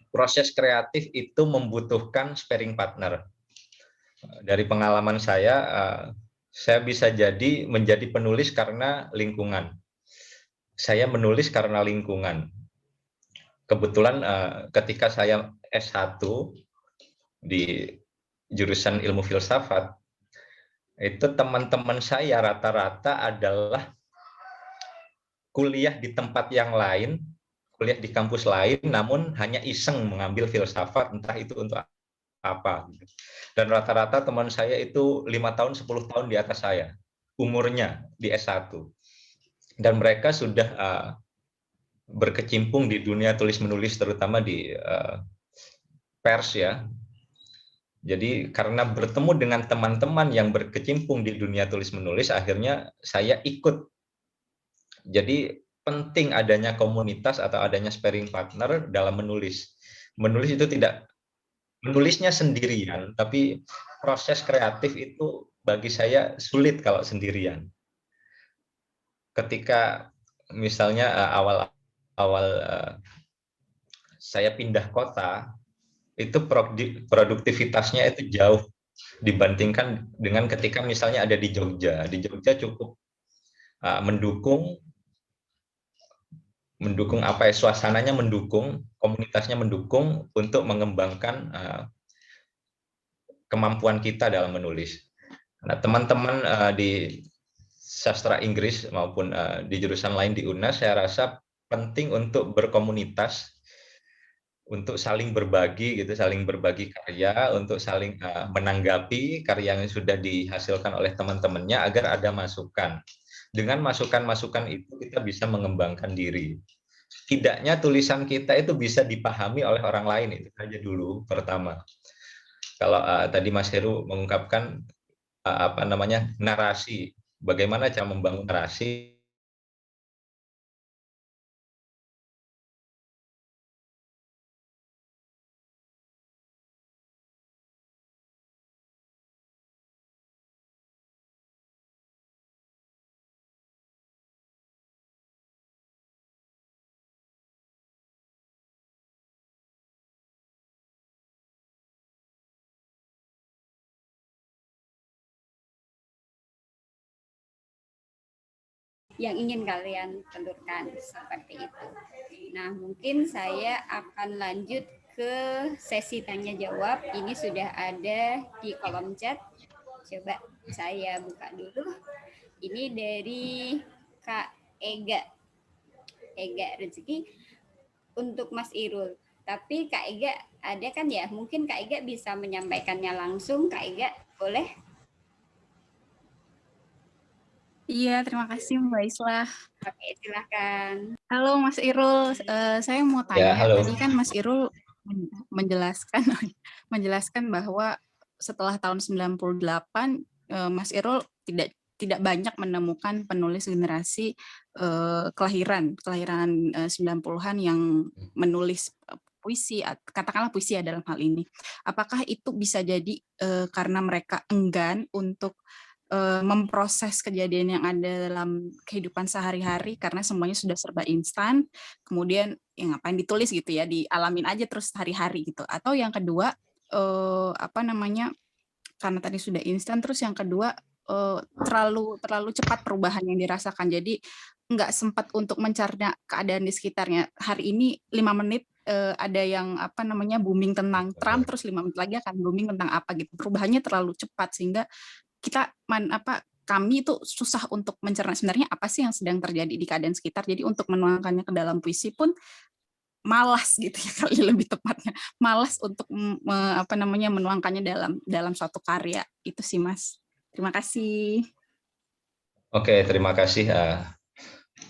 proses kreatif itu membutuhkan sparring partner. Dari pengalaman saya bisa jadi menjadi penulis karena lingkungan. Saya menulis karena lingkungan. Kebetulan ketika saya S1 di jurusan ilmu filsafat, itu teman-teman saya rata-rata adalah kuliah di tempat yang lain, kuliah di kampus lain, namun hanya iseng mengambil filsafat, entah itu untuk apa. Dan rata-rata teman saya itu 5 tahun, 10 tahun di atas saya, umurnya di S1. Dan mereka sudah berkecimpung di dunia tulis-menulis, terutama di pers ya. Jadi karena bertemu dengan teman-teman yang berkecimpung di dunia tulis-menulis, akhirnya saya ikut. Jadi penting adanya komunitas atau adanya sparring partner dalam menulis. Menulis itu tidak menulisnya sendirian, tapi proses kreatif itu bagi saya sulit kalau sendirian. Ketika misalnya awal saya pindah kota, itu produktivitasnya itu jauh dibandingkan dengan ketika misalnya ada di Jogja. Di Jogja cukup mendukung apa ya, suasananya mendukung, komunitasnya mendukung untuk mengembangkan kemampuan kita dalam menulis. Nah, teman-teman di sastra Inggris maupun di jurusan lain di UNAS, saya rasa penting untuk berkomunitas, untuk saling berbagi gitu, saling berbagi karya, untuk saling menanggapi karya yang sudah dihasilkan oleh teman-temannya agar ada masukan. Dengan masukan-masukan itu kita bisa mengembangkan diri. Setidaknya tulisan kita itu bisa dipahami oleh orang lain, itu saja dulu pertama. Kalau tadi Mas Heru mengungkapkan narasi, bagaimana cara membangun narasi. yang ingin kalian tentukan seperti itu. Nah, mungkin saya akan lanjut ke sesi tanya jawab. Ini sudah ada di kolom chat. Coba saya buka dulu. Ini dari Kak Ega Rezeki untuk Mas Irul. Tapi Kak Ega ada kan ya? Mungkin Kak Ega bisa menyampaikannya langsung. Kak Ega, boleh? Iya, terima kasih Mbak Islah. Oke, silakan. Halo Mas Irul, saya mau tanya. halo. Tadi kan Mas Irul menjelaskan bahwa setelah tahun 98 Mas Irul tidak banyak menemukan penulis generasi kelahiran 90-an yang menulis puisi, katakanlah puisi ya dalam hal ini. Apakah itu bisa jadi karena mereka enggan untuk memproses kejadian yang ada dalam kehidupan sehari-hari karena semuanya sudah serba instan. Kemudian ya ngapain ditulis gitu ya, dialamin aja terus hari-hari gitu. Atau yang kedua karena tadi sudah instan, terus yang kedua terlalu cepat perubahan yang dirasakan. Jadi nggak sempat untuk mencerna keadaan di sekitarnya. Hari ini 5 menit ada yang booming tentang Trump, terus 5 menit lagi akan booming tentang apa gitu. Perubahannya terlalu cepat sehingga kita kami itu susah untuk mencerna sebenarnya apa sih yang sedang terjadi di keadaan sekitar. Jadi untuk menuangkannya ke dalam puisi pun malas gitu ya, kali lebih tepatnya malas untuk menuangkannya dalam suatu karya. Itu sih Mas. Terima kasih. Oke, terima kasih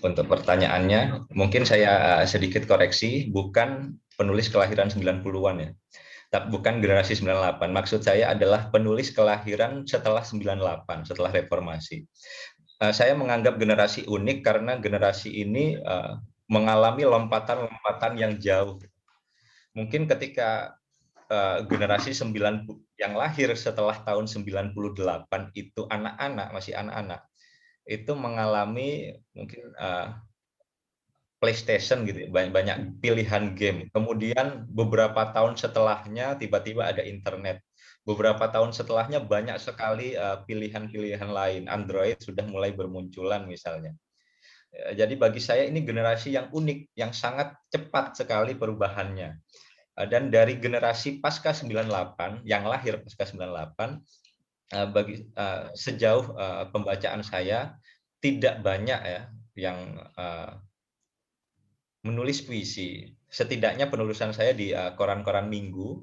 untuk pertanyaannya. Mungkin saya sedikit koreksi, bukan penulis kelahiran 90-an ya. Bukan generasi 98. Maksud saya adalah penulis kelahiran setelah 98, setelah reformasi. Saya menganggap generasi unik karena generasi ini mengalami lompatan-lompatan yang jauh. Mungkin ketika generasi 90 yang lahir setelah tahun 98 itu masih anak-anak, itu mengalami mungkin PlayStation gitu, banyak pilihan game. Kemudian beberapa tahun setelahnya tiba-tiba ada internet. Beberapa tahun setelahnya banyak sekali pilihan-pilihan lain. Android sudah mulai bermunculan misalnya. Jadi bagi saya ini generasi yang unik, yang sangat cepat sekali perubahannya. Dan dari generasi pasca 98, yang lahir pasca 98, sejauh pembacaan saya tidak banyak ya yang menulis puisi. Setidaknya penulisan saya di koran-koran minggu,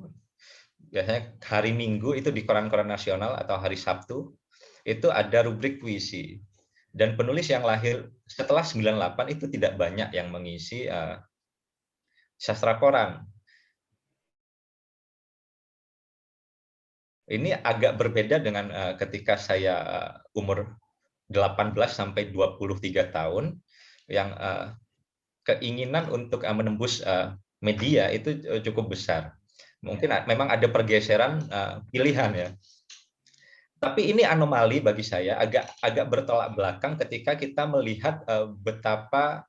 biasanya hari Minggu itu di koran-koran nasional atau hari Sabtu, itu ada rubrik puisi. Dan penulis yang lahir setelah 98 itu tidak banyak yang mengisi sastra koran. Ini agak berbeda dengan ketika saya umur 18 sampai 23 tahun, yang keinginan untuk menembus media itu cukup besar. Mungkin memang ada pergeseran pilihan ya. Tapi ini anomali bagi saya, agak bertolak belakang ketika kita melihat betapa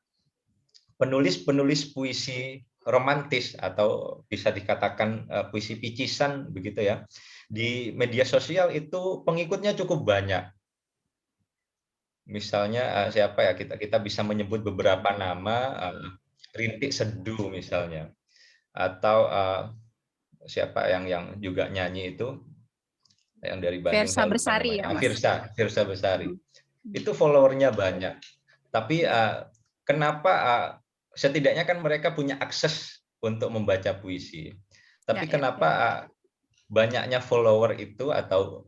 penulis-penulis puisi romantis atau bisa dikatakan puisi picisan begitu ya, di media sosial itu pengikutnya cukup banyak. Misalnya siapa ya, kita bisa menyebut beberapa nama, Rintik Seduh misalnya, atau siapa yang juga nyanyi itu, yang dari Bandung, Versa Bersari ya Mas. Firsa Besari. Itu followernya banyak. Tapi kenapa setidaknya kan mereka punya akses untuk membaca puisi. Tapi kenapa banyaknya follower itu atau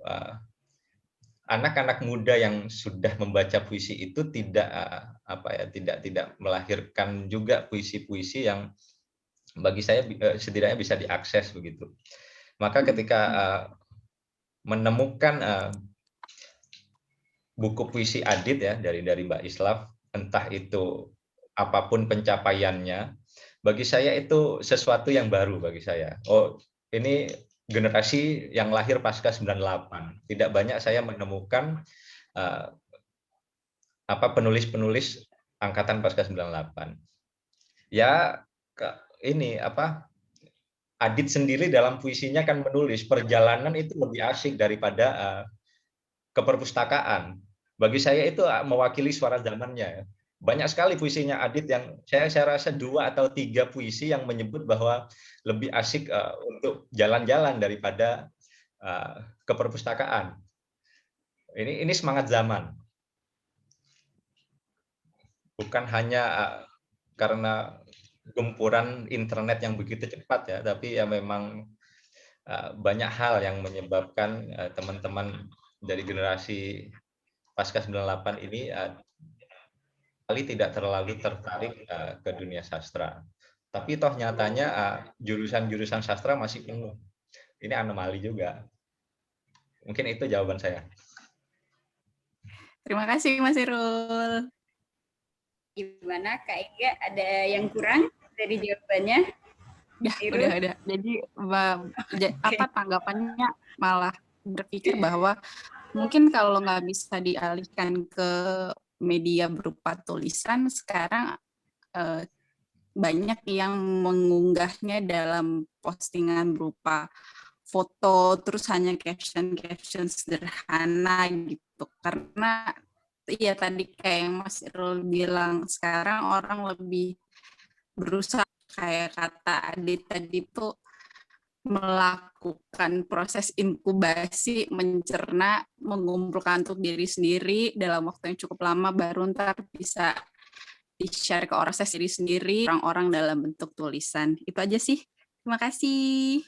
anak-anak muda yang sudah membaca puisi itu tidak tidak melahirkan juga puisi-puisi yang bagi saya setidaknya bisa diakses begitu. Maka ketika menemukan buku puisi Adit ya dari Mbak Islaf, entah itu apapun pencapaiannya, bagi saya itu sesuatu yang baru bagi saya. Oh, ini generasi yang lahir pasca 98. Tidak banyak saya menemukan penulis-penulis angkatan pasca 98. Ya ini Adit sendiri dalam puisinya kan menulis perjalanan itu lebih asik daripada ke perpustakaan. Bagi saya itu mewakili suara zamannya. Banyak sekali puisinya Adit yang saya rasa 2 atau 3 puisi yang menyebut bahwa lebih asik untuk jalan-jalan daripada ke perpustakaan. Ini semangat zaman. Bukan hanya karena gempuran internet yang begitu cepat ya, tapi ya memang banyak hal yang menyebabkan teman-teman dari generasi pasca 98 ini tidak terlalu tertarik ke dunia sastra. Tapi toh nyatanya jurusan-jurusan sastra masih penuh. Ini anomali juga. Mungkin itu jawaban saya. Terima kasih Mas Irul. Gimana Kak Ega, ada yang kurang dari jawabannya? Udah ada. Jadi tanggapannya malah berpikir bahwa Mungkin kalau nggak bisa dialihkan ke media berupa tulisan, sekarang banyak yang mengunggahnya dalam postingan berupa foto, terus hanya caption-caption sederhana gitu. Karena iya tadi kayak yang Mas Irul bilang, sekarang orang lebih berusaha, kayak kata Adit tadi tuh, melakukan proses inkubasi, mencerna, mengumpulkan untuk diri sendiri dalam waktu yang cukup lama, baru ntar bisa di-share ke orang diri sendiri, orang-orang dalam bentuk tulisan. Itu aja sih. Terima kasih.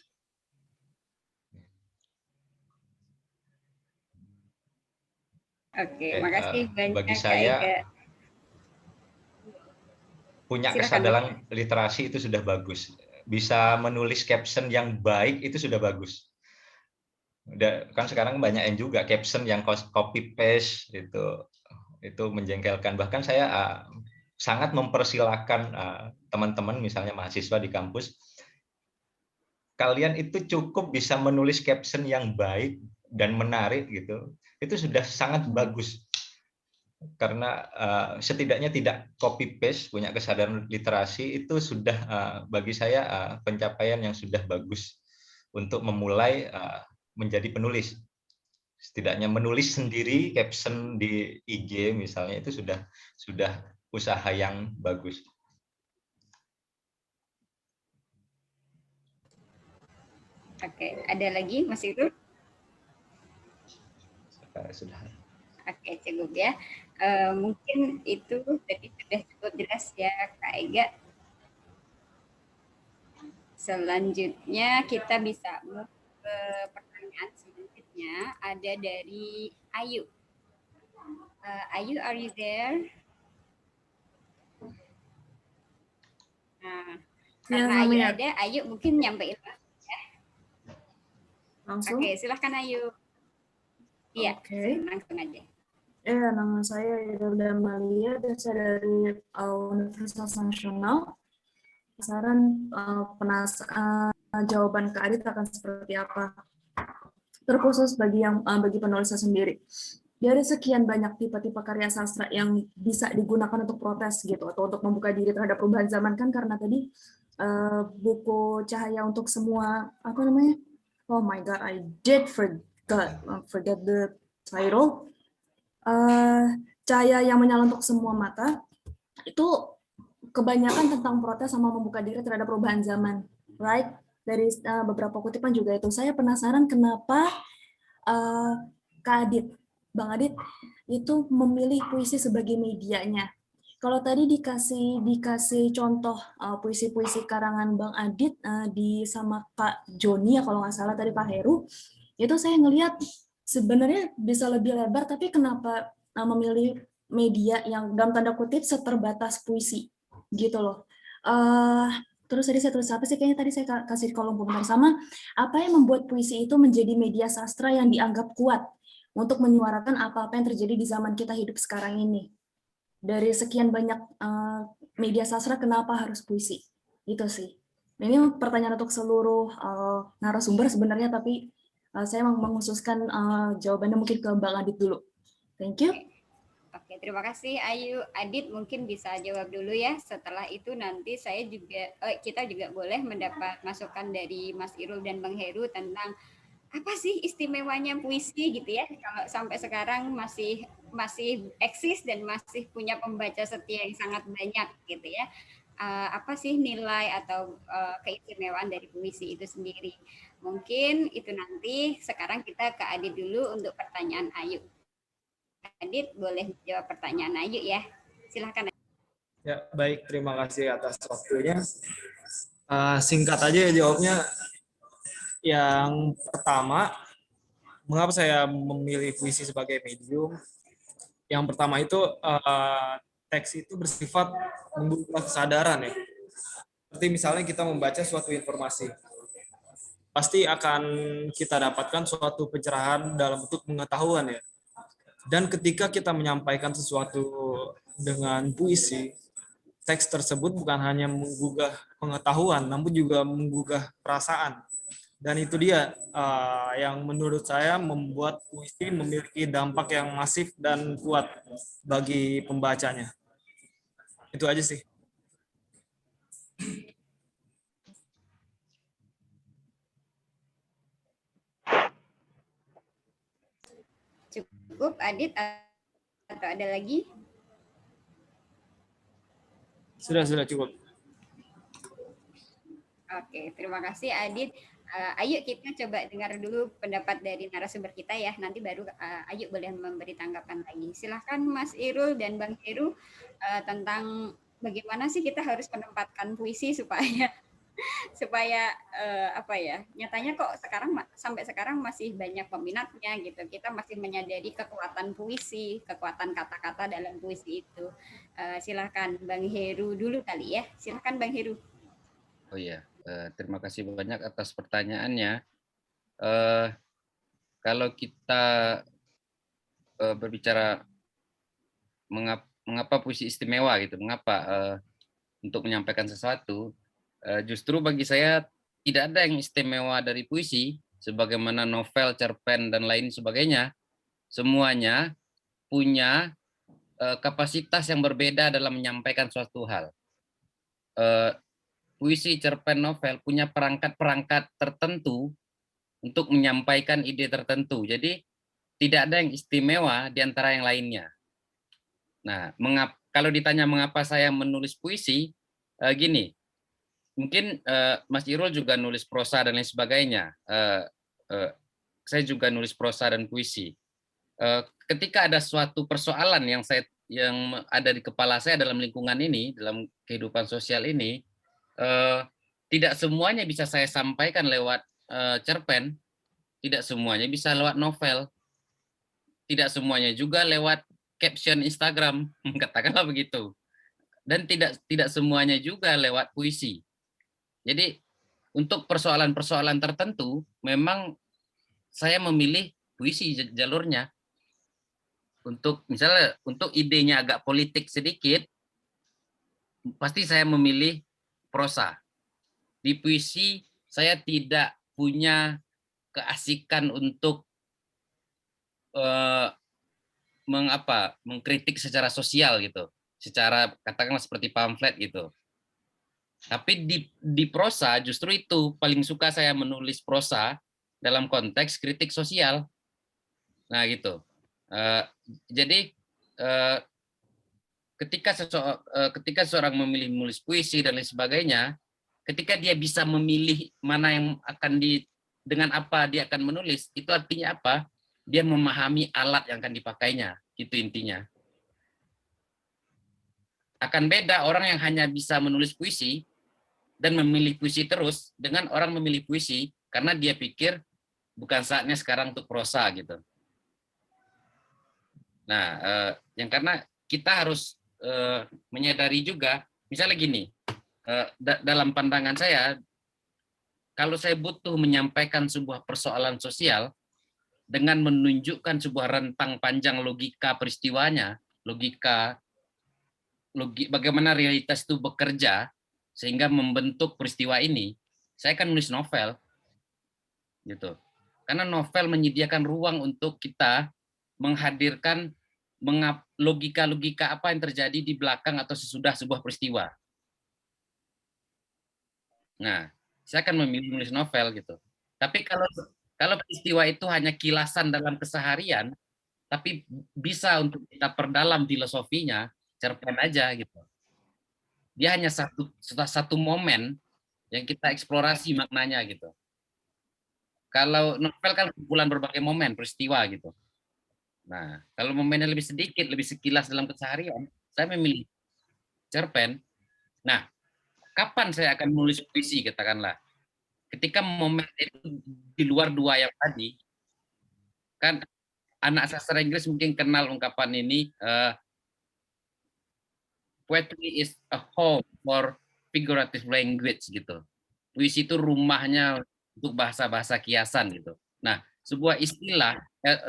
Oke, makasih banyak bagi Kak saya Ega. punya Silakan, kesadaran literasi itu sudah bagus. Bisa menulis caption yang baik itu sudah bagus. Kan sekarang banyak yang juga caption yang copy paste itu menjengkelkan. Bahkan saya sangat mempersilahkan teman-teman misalnya mahasiswa di kampus, kalian itu cukup bisa menulis caption yang baik dan menarik gitu. Itu sudah sangat bagus. Karena setidaknya tidak copy paste, punya kesadaran literasi itu sudah bagi saya pencapaian yang sudah bagus untuk memulai menjadi penulis. Setidaknya menulis sendiri caption di IG misalnya itu sudah usaha yang bagus. Oke, ada lagi Mas Irul? Sudah. Oke, cukup ya. Mungkin itu tadi sudah cukup jelas ya Kak Ega. Selanjutnya kita bisa move ke pertanyaan selanjutnya, ada dari Ayu. Ayu, are you there? Nah, karena Ayu ada, Ayu mungkin nyampein ya. Langsung? Oke, silahkan Ayu. Iya, langsung aja. Ya, nama saya Imelda Malia, berasal dari Universitas Nasional. Penasaran jawaban Kak Adit akan seperti apa? Terkhusus bagi penulisnya sendiri. Dari sekian banyak tipe-tipe karya sastra yang bisa digunakan untuk protes gitu atau untuk membuka diri terhadap perubahan zaman, kan karena tadi buku Cahaya untuk Semua, apa namanya? Oh my god, I did forget the title. Cahaya yang menyala untuk semua mata itu kebanyakan tentang protes sama membuka diri terhadap perubahan zaman, right? Dari beberapa kutipan juga itu. Saya penasaran kenapa Kak Adit, Bang Adit itu memilih puisi sebagai medianya. Kalau tadi dikasih contoh puisi-puisi karangan Bang Adit di sama Kak Joni ya kalau nggak salah tadi Pak Heru, itu saya ngelihat sebenarnya bisa lebih lebar, tapi kenapa memilih media yang dalam tanda kutip seterbatas puisi gitu loh. Terus tadi saya tulis apa sih, kayaknya tadi saya kasih di kolom komentar sama, apa yang membuat puisi itu menjadi media sastra yang dianggap kuat untuk menyuarakan apa-apa yang terjadi di zaman kita hidup sekarang ini. Dari sekian banyak media sastra, kenapa harus puisi? Itu sih. Ini pertanyaan untuk seluruh narasumber sebenarnya, tapi saya mengkhususkan jawabannya mungkin ke Bang Adit dulu. Thank you. Oke, terima kasih Ayu. Adit mungkin bisa jawab dulu ya. Setelah itu nanti saya juga kita juga boleh mendapat masukan dari Mas Irul dan Bang Heru tentang apa sih istimewanya puisi gitu ya. Kalau sampai sekarang masih eksis dan masih punya pembaca setia yang sangat banyak gitu ya. Apa sih nilai atau keistimewaan dari puisi itu sendiri. Mungkin itu nanti, sekarang kita ke Adit dulu untuk pertanyaan Ayu. Adit boleh jawab pertanyaan Ayu ya. Silakan. Ya, baik, terima kasih atas waktunya. Singkat aja ya jawabnya. Yang pertama, mengapa saya memilih puisi sebagai medium? Yang pertama itu teks itu bersifat membuka kesadaran ya. Seperti misalnya kita membaca suatu informasi, pasti akan kita dapatkan suatu pencerahan dalam bentuk pengetahuan ya. Dan ketika kita menyampaikan sesuatu dengan puisi, teks tersebut bukan hanya menggugah pengetahuan, namun juga menggugah perasaan. Dan itu dia yang menurut saya membuat puisi memiliki dampak yang masif dan kuat bagi pembacanya. Itu aja sih. Cukup, Adit, atau ada lagi? Sudah cukup. Oke, terima kasih Adit. Ayo kita coba dengar dulu pendapat dari narasumber kita ya. Nanti baru Ayu boleh memberi tanggapan lagi. Silahkan Mas Irul dan Bang Heru tentang bagaimana sih kita harus menempatkan puisi supaya apa ya, nyatanya kok sampai sekarang masih banyak peminatnya gitu. Kita masih menyadari kekuatan puisi, kekuatan kata-kata dalam puisi itu. Silahkan Bang Heru dulu kali ya. Silahkan Bang Heru. Oh iya, terima kasih banyak atas pertanyaannya. Kalau kita berbicara mengapa puisi istimewa gitu, mengapa untuk menyampaikan sesuatu, justru bagi saya tidak ada yang istimewa dari puisi, sebagaimana novel, cerpen, dan lain sebagainya. Semuanya punya kapasitas yang berbeda dalam menyampaikan suatu hal. Puisi, cerpen, novel punya perangkat-perangkat tertentu untuk menyampaikan ide tertentu. Jadi tidak ada yang istimewa di antara yang lainnya. Nah, kalau ditanya mengapa saya menulis puisi, gini, mungkin Mas Irul juga nulis prosa dan lain sebagainya. Saya juga nulis prosa dan puisi. Ketika ada suatu persoalan yang ada di kepala saya dalam lingkungan ini, dalam kehidupan sosial ini, tidak semuanya bisa saya sampaikan lewat cerpen, tidak semuanya bisa lewat novel, tidak semuanya juga lewat caption Instagram, katakanlah begitu, dan tidak semuanya juga lewat puisi. Jadi untuk persoalan-persoalan tertentu, memang saya memilih puisi jalurnya. Untuk misalnya untuk idenya agak politik sedikit, pasti saya memilih prosa. Di puisi saya tidak punya keasikan untuk mengkritik secara sosial gitu, secara katakanlah seperti pamflet gitu. Tapi di prosa justru itu paling suka saya menulis prosa dalam konteks kritik sosial. Nah gitu. Jadi ketika seorang memilih menulis puisi dan lain sebagainya, ketika dia bisa memilih mana yang dengan apa dia akan menulis, itu artinya apa? Dia memahami alat yang akan dipakainya, gitu intinya. Akan beda orang yang hanya bisa menulis puisi dan memilih puisi terus dengan orang memilih puisi karena dia pikir bukan saatnya sekarang untuk prosa gitu. Nah, yang karena kita harus menyadari juga, misalnya gini, dalam pandangan saya, kalau saya butuh menyampaikan sebuah persoalan sosial dengan menunjukkan sebuah rentang panjang logika peristiwanya, bagaimana realitas itu bekerja sehingga membentuk peristiwa ini, saya akan nulis novel, gitu. Karena novel menyediakan ruang untuk kita menghadirkan logika-logika apa yang terjadi di belakang atau sesudah sebuah peristiwa. Nah, saya akan memilih menulis novel gitu. Tapi kalau peristiwa itu hanya kilasan dalam keseharian, tapi bisa untuk kita perdalam filosofinya, cerpen aja gitu. Dia hanya satu momen yang kita eksplorasi maknanya gitu. Kalau novel kan kumpulan berbagai momen peristiwa gitu. Nah, kalau momennya lebih sedikit, lebih sekilas dalam keseharian, saya memilih cerpen. Nah, kapan saya akan menulis puisi, katakanlah? Ketika momen itu di luar dua yang tadi, kan anak sastra Inggris mungkin kenal ungkapan ini, poetry is a home for figurative language gitu. Puisi itu rumahnya untuk bahasa-bahasa kiasan gitu. Nah, sebuah istilah,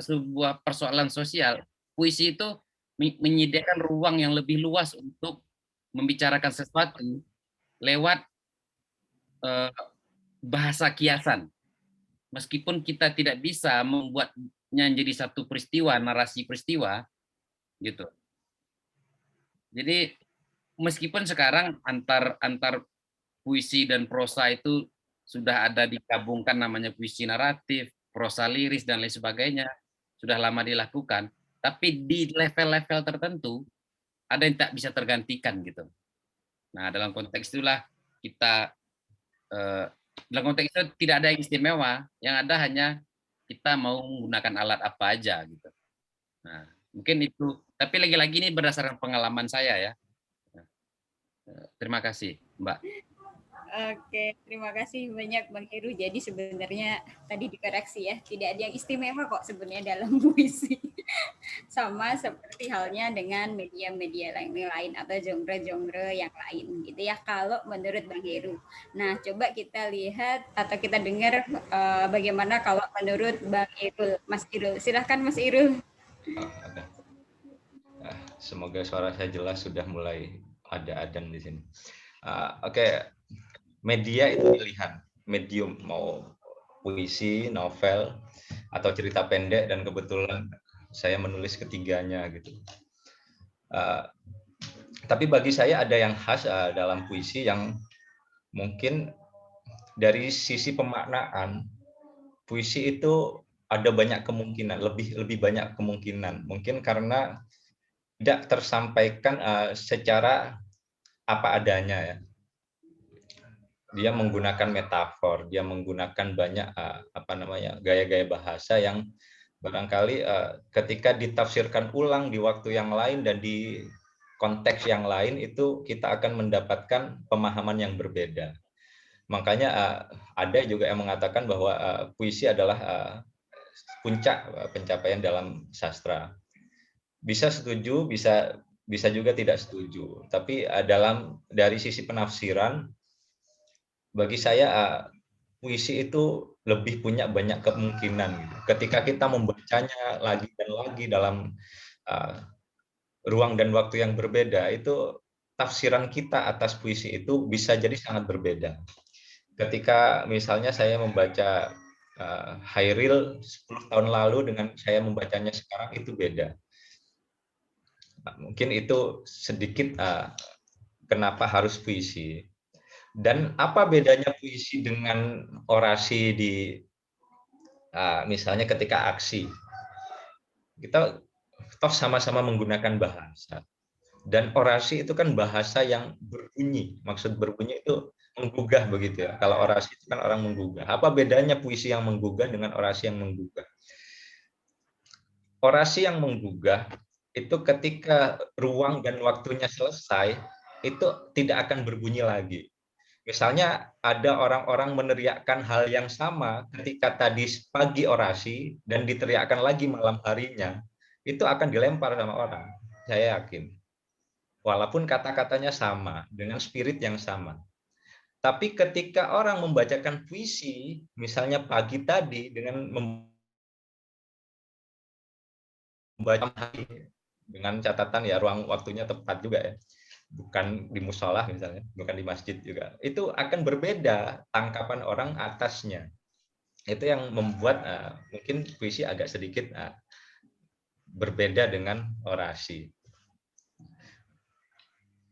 sebuah persoalan sosial, puisi itu menyediakan ruang yang lebih luas untuk membicarakan sesuatu lewat bahasa kiasan. meskipun kita tidak bisa membuatnya menjadi satu peristiwa, narasi peristiwa, gitu. Jadi meskipun sekarang antar puisi dan prosa itu sudah ada digabungkan namanya puisi naratif, prosa liris dan lain sebagainya, sudah lama dilakukan, tapi di level-level tertentu ada yang tak bisa tergantikan gitu. Nah, dalam konteks itulah kita dalam konteks itu tidak ada yang istimewa, yang ada hanya kita mau menggunakan alat apa aja gitu. Nah, mungkin itu, tapi lagi-lagi ini berdasarkan pengalaman saya ya. Terima kasih, Mbak. Oke, terima kasih banyak Bang Heru. Jadi sebenarnya tadi dikoreksi ya, tidak ada yang istimewa kok sebenarnya dalam puisi. Sama seperti halnya dengan media-media lain atau genre-genre yang lain gitu ya, kalau menurut Bang Heru. Nah, coba kita lihat atau kita dengar bagaimana kalau menurut Bang Irul. Mas Irul, silahkan Mas Irul. Semoga suara saya jelas, sudah mulai ada adzan di sini. Oke. Media itu pilihan, medium, mau puisi, novel, atau cerita pendek, dan kebetulan saya menulis ketiganya gitu. Tapi bagi saya ada yang khas dalam puisi yang mungkin dari sisi pemaknaan, puisi itu ada banyak kemungkinan, lebih banyak kemungkinan. Mungkin karena tidak tersampaikan secara apa adanya ya. Dia menggunakan metafor, dia menggunakan banyak gaya-gaya bahasa yang barangkali ketika ditafsirkan ulang di waktu yang lain dan di konteks yang lain, itu kita akan mendapatkan pemahaman yang berbeda. Makanya ada juga yang mengatakan bahwa puisi adalah puncak pencapaian dalam sastra. Bisa setuju, bisa juga tidak setuju. Tapi dari sisi penafsiran, bagi saya puisi itu lebih punya banyak kemungkinan gitu. Ketika kita membacanya lagi dan lagi dalam ruang dan waktu yang berbeda, itu tafsiran kita atas puisi itu bisa jadi sangat berbeda. Ketika misalnya saya membaca Hairil 10 tahun lalu dengan saya membacanya sekarang, itu beda. Mungkin itu sedikit kenapa harus puisi. Dan apa bedanya puisi dengan orasi di misalnya ketika aksi? Kita toh sama-sama menggunakan bahasa. Dan orasi itu kan bahasa yang berbunyi. Maksud berbunyi itu menggugah begitu ya. Kalau orasi itu kan orang menggugah. Apa bedanya puisi yang menggugah dengan orasi yang menggugah? Orasi yang menggugah itu ketika ruang dan waktunya selesai, itu tidak akan berbunyi lagi. Misalnya ada orang-orang meneriakkan hal yang sama ketika tadi pagi orasi dan diteriakkan lagi malam harinya, itu akan dilempar sama orang, saya yakin. Walaupun kata-katanya sama, dengan spirit yang sama. Tapi ketika orang membacakan puisi, misalnya pagi tadi dengan membaca dengan catatan ya ruang waktunya tepat juga ya. Bukan di musola misalnya, bukan di masjid juga, itu akan berbeda tangkapan orang atasnya. Itu yang membuat mungkin puisi agak sedikit berbeda dengan orasi.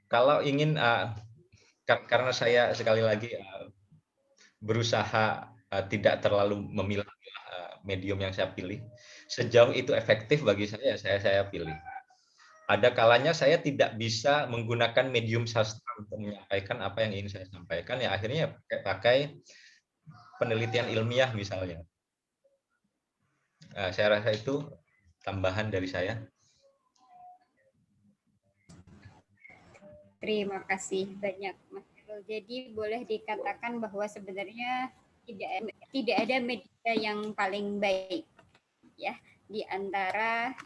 Kalau ingin, karena saya sekali lagi berusaha tidak terlalu memilah medium yang saya pilih, sejauh itu efektif bagi saya pilih. Ada kalanya saya tidak bisa menggunakan medium sastra untuk menyampaikan apa yang ingin saya sampaikan, ya akhirnya pakai penelitian ilmiah misalnya. Saya rasa itu tambahan dari saya. Terima kasih banyak Mas Irul. Jadi boleh dikatakan bahwa sebenarnya tidak ada media yang paling baik ya di antara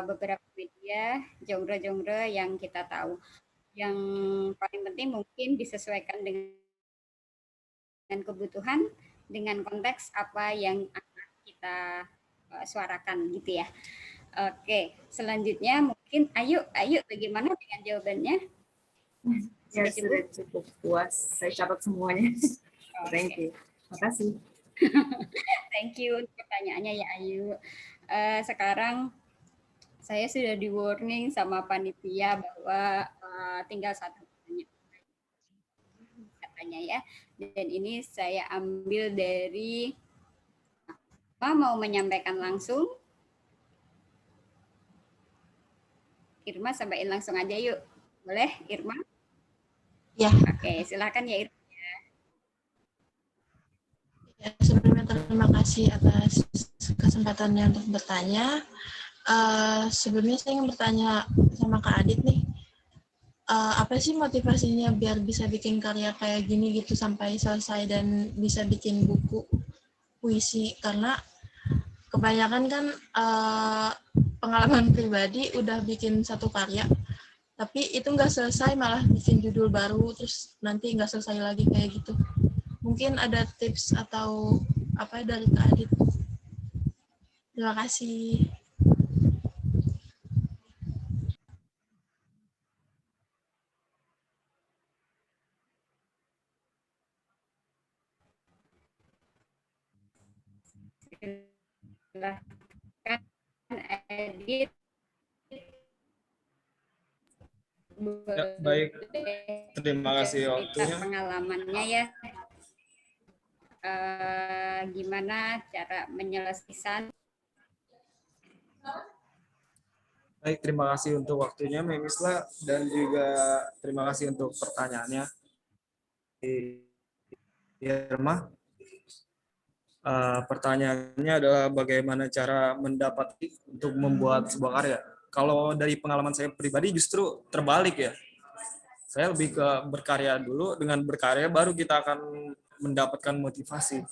beberapa media genre-genre yang kita tahu. Yang paling penting mungkin disesuaikan dengan kebutuhan, dengan konteks apa yang akan kita suarakan gitu ya. Oke, selanjutnya mungkin Ayu bagaimana dengan jawabannya? Ya, sudah cukup puas. Saya catat semuanya. Thank you. Terima kasih. Thank you untuk pertanyaannya ya Ayu. Sekarang saya sudah di warning sama panitia bahwa tinggal satu katanya ya. Dan ini saya ambil dari mau menyampaikan langsung. Irma sampaikan langsung aja yuk. Boleh Irma? Ya. Oke, silakan ya Irma. Ya, sebelumnya terima kasih atas kesempatannya untuk bertanya. Sebelumnya saya ingin bertanya sama Kak Adit nih, apa sih motivasinya biar bisa bikin karya kayak gini gitu sampai selesai dan bisa bikin buku puisi? Karena kebanyakan kan pengalaman pribadi udah bikin satu karya, tapi itu nggak selesai malah bikin judul baru, terus nanti nggak selesai lagi kayak gitu. Mungkin ada tips atau apa dari Kak Adit? Terima kasih. Silahkan Adit. Ya, baik, terima kasih waktunya. Pengalamannya ya, gimana cara menyelesaikan. Baik, terima kasih untuk waktunya Memisla dan juga terima kasih untuk pertanyaannya Irma. Pertanyaannya adalah bagaimana cara mendapat untuk membuat sebuah karya. Kalau dari pengalaman saya pribadi justru terbalik ya. Saya lebih ke berkarya dulu, dengan berkarya baru kita akan mendapatkan motivasi.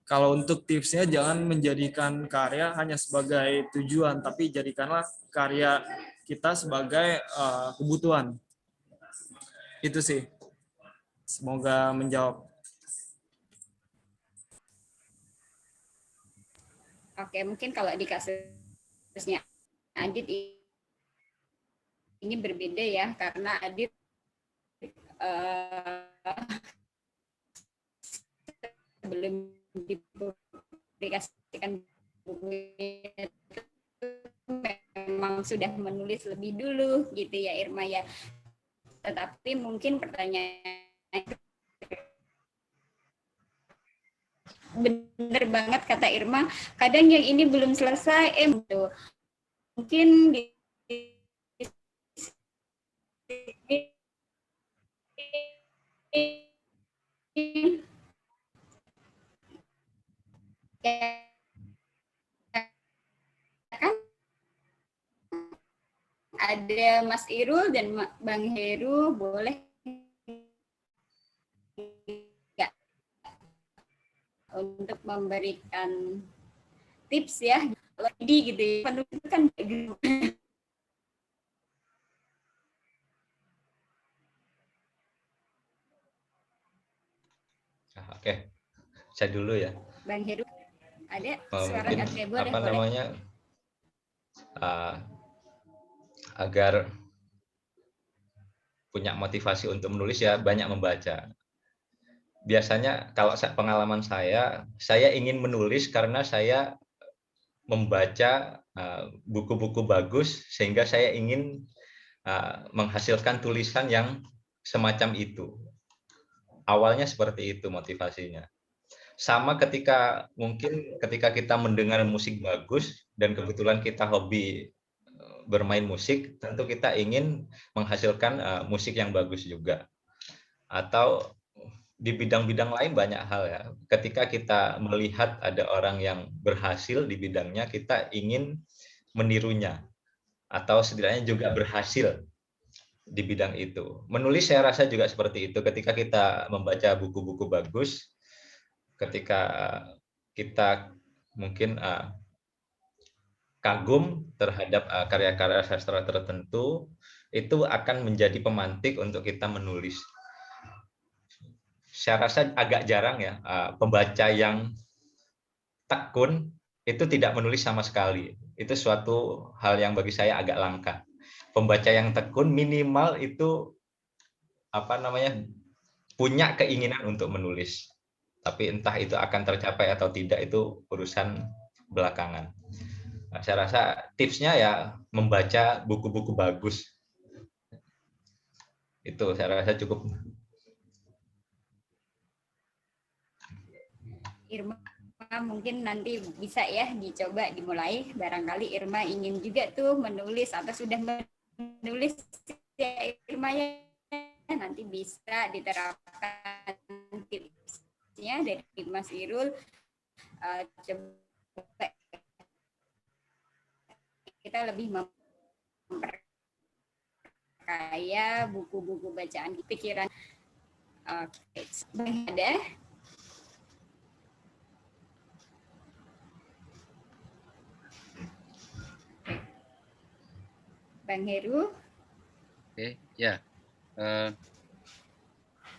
Kalau untuk tipsnya, jangan menjadikan karya hanya sebagai tujuan, tapi jadikanlah karya kita sebagai kebutuhan. Itu sih. Semoga menjawab. Oke, mungkin kalau di kasusnya Adit ini berbeda ya, karena Adit belum dipublikasikan bukunya memang sudah menulis lebih dulu gitu ya Irma ya. Tetapi mungkin pertanyaan benar banget kata Irma, kadang yang ini belum selesai mungkin kan ada Mas Irul dan Bang Heru, boleh nggak untuk memberikan tips ya, lebih gitu ya, penulis itu kan gitu. Oke, saya dulu ya. Bang Heru, ada suara mungkin boleh, apa namanya agar punya motivasi untuk menulis ya banyak membaca. Biasanya kalau pengalaman saya ingin menulis karena saya membaca buku-buku bagus sehingga saya ingin menghasilkan tulisan yang semacam itu. Awalnya seperti itu motivasinya. Sama ketika kita mendengar musik bagus dan kebetulan kita hobi bermain musik, tentu kita ingin menghasilkan musik yang bagus juga. Atau di bidang-bidang lain banyak hal ya. Ketika kita melihat ada orang yang berhasil di bidangnya, kita ingin menirunya atau setidaknya juga berhasil di bidang itu. Menulis saya rasa juga seperti itu. Ketika kita membaca buku-buku bagus, ketika kita mungkin kagum terhadap karya-karya sastra tertentu, itu akan menjadi pemantik untuk kita menulis. Saya rasa agak jarang ya pembaca yang tekun itu tidak menulis sama sekali. Itu suatu hal yang bagi saya agak langka. Pembaca yang tekun minimal itu punya keinginan untuk menulis. Tapi entah itu akan tercapai atau tidak itu urusan belakangan. Nah, saya rasa tipsnya ya membaca buku-buku bagus. Itu saya rasa cukup. Irma mungkin nanti bisa ya dicoba dimulai. Barangkali Irma ingin juga tuh menulis atau sudah menulis ya Irma ya, nanti bisa diterapkan tipsnya dari Mas Irul. Coba kita lebih memperkaya buku-buku bacaan di pikiran. Oke, ada. Bang Heru. Oke, ya.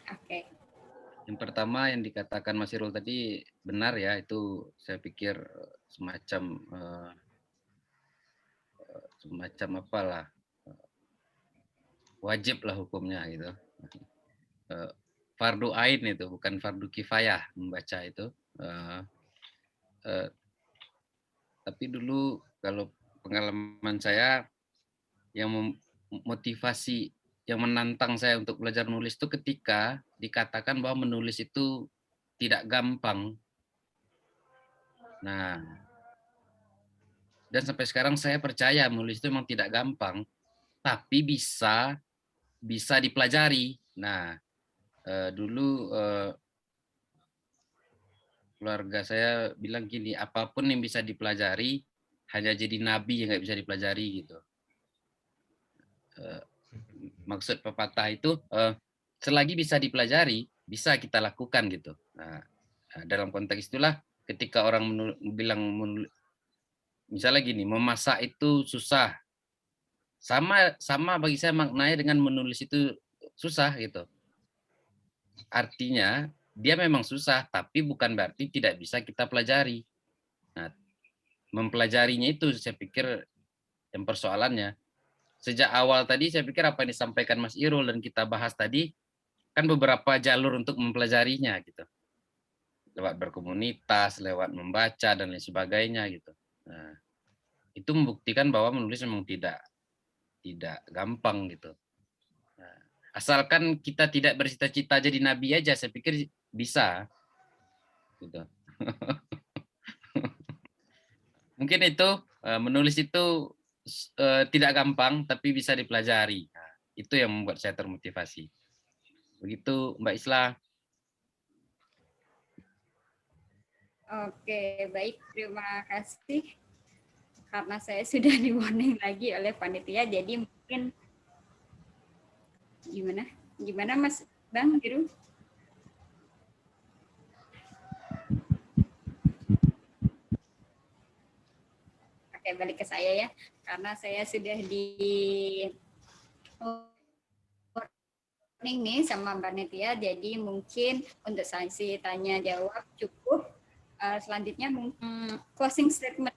Oke. Yang pertama yang dikatakan Mas Irul tadi benar ya, itu saya pikir semacam apalah, wajib lah hukumnya gitu. Fardu ain itu, bukan fardu kifayah membaca itu. Tapi dulu kalau pengalaman saya yang motivasi yang menantang saya untuk belajar nulis itu ketika dikatakan bahwa menulis itu tidak gampang. Nah, dan sampai sekarang saya percaya menulis itu memang tidak gampang, tapi bisa dipelajari. Nah, dulu keluarga saya bilang gini, apapun yang bisa dipelajari, hanya jadi nabi yang nggak bisa dipelajari gitu. Maksud pepatah itu selagi bisa dipelajari bisa kita lakukan gitu. Nah, dalam konteks itulah ketika orang bilang misalnya gini, memasak itu susah, sama bagi saya maknanya dengan menulis itu susah gitu. Artinya dia memang susah, tapi bukan berarti tidak bisa kita pelajari. Nah, mempelajarinya itu saya pikir yang persoalannya. Sejak awal tadi saya pikir apa yang disampaikan Mas Irul dan kita bahas tadi kan beberapa jalur untuk mempelajarinya gitu, lewat berkomunitas, lewat membaca dan lain sebagainya gitu. Nah, itu membuktikan bahwa menulis memang tidak gampang gitu. Nah, asalkan kita tidak bercita-cita jadi nabi aja, saya pikir bisa gitu. Mungkin itu menulis itu tidak gampang, tapi bisa dipelajari. Nah, itu yang membuat saya termotivasi. Begitu, Mbak Isla. Oke, baik. Terima kasih. Karena saya sudah di-warning lagi oleh panitia, jadi mungkin gimana Mas Bang Biru? Oke, balik ke saya ya. Karena saya sudah nih sama Mbak Netia, jadi mungkin untuk sesi tanya jawab cukup. Selanjutnya mungkin closing statement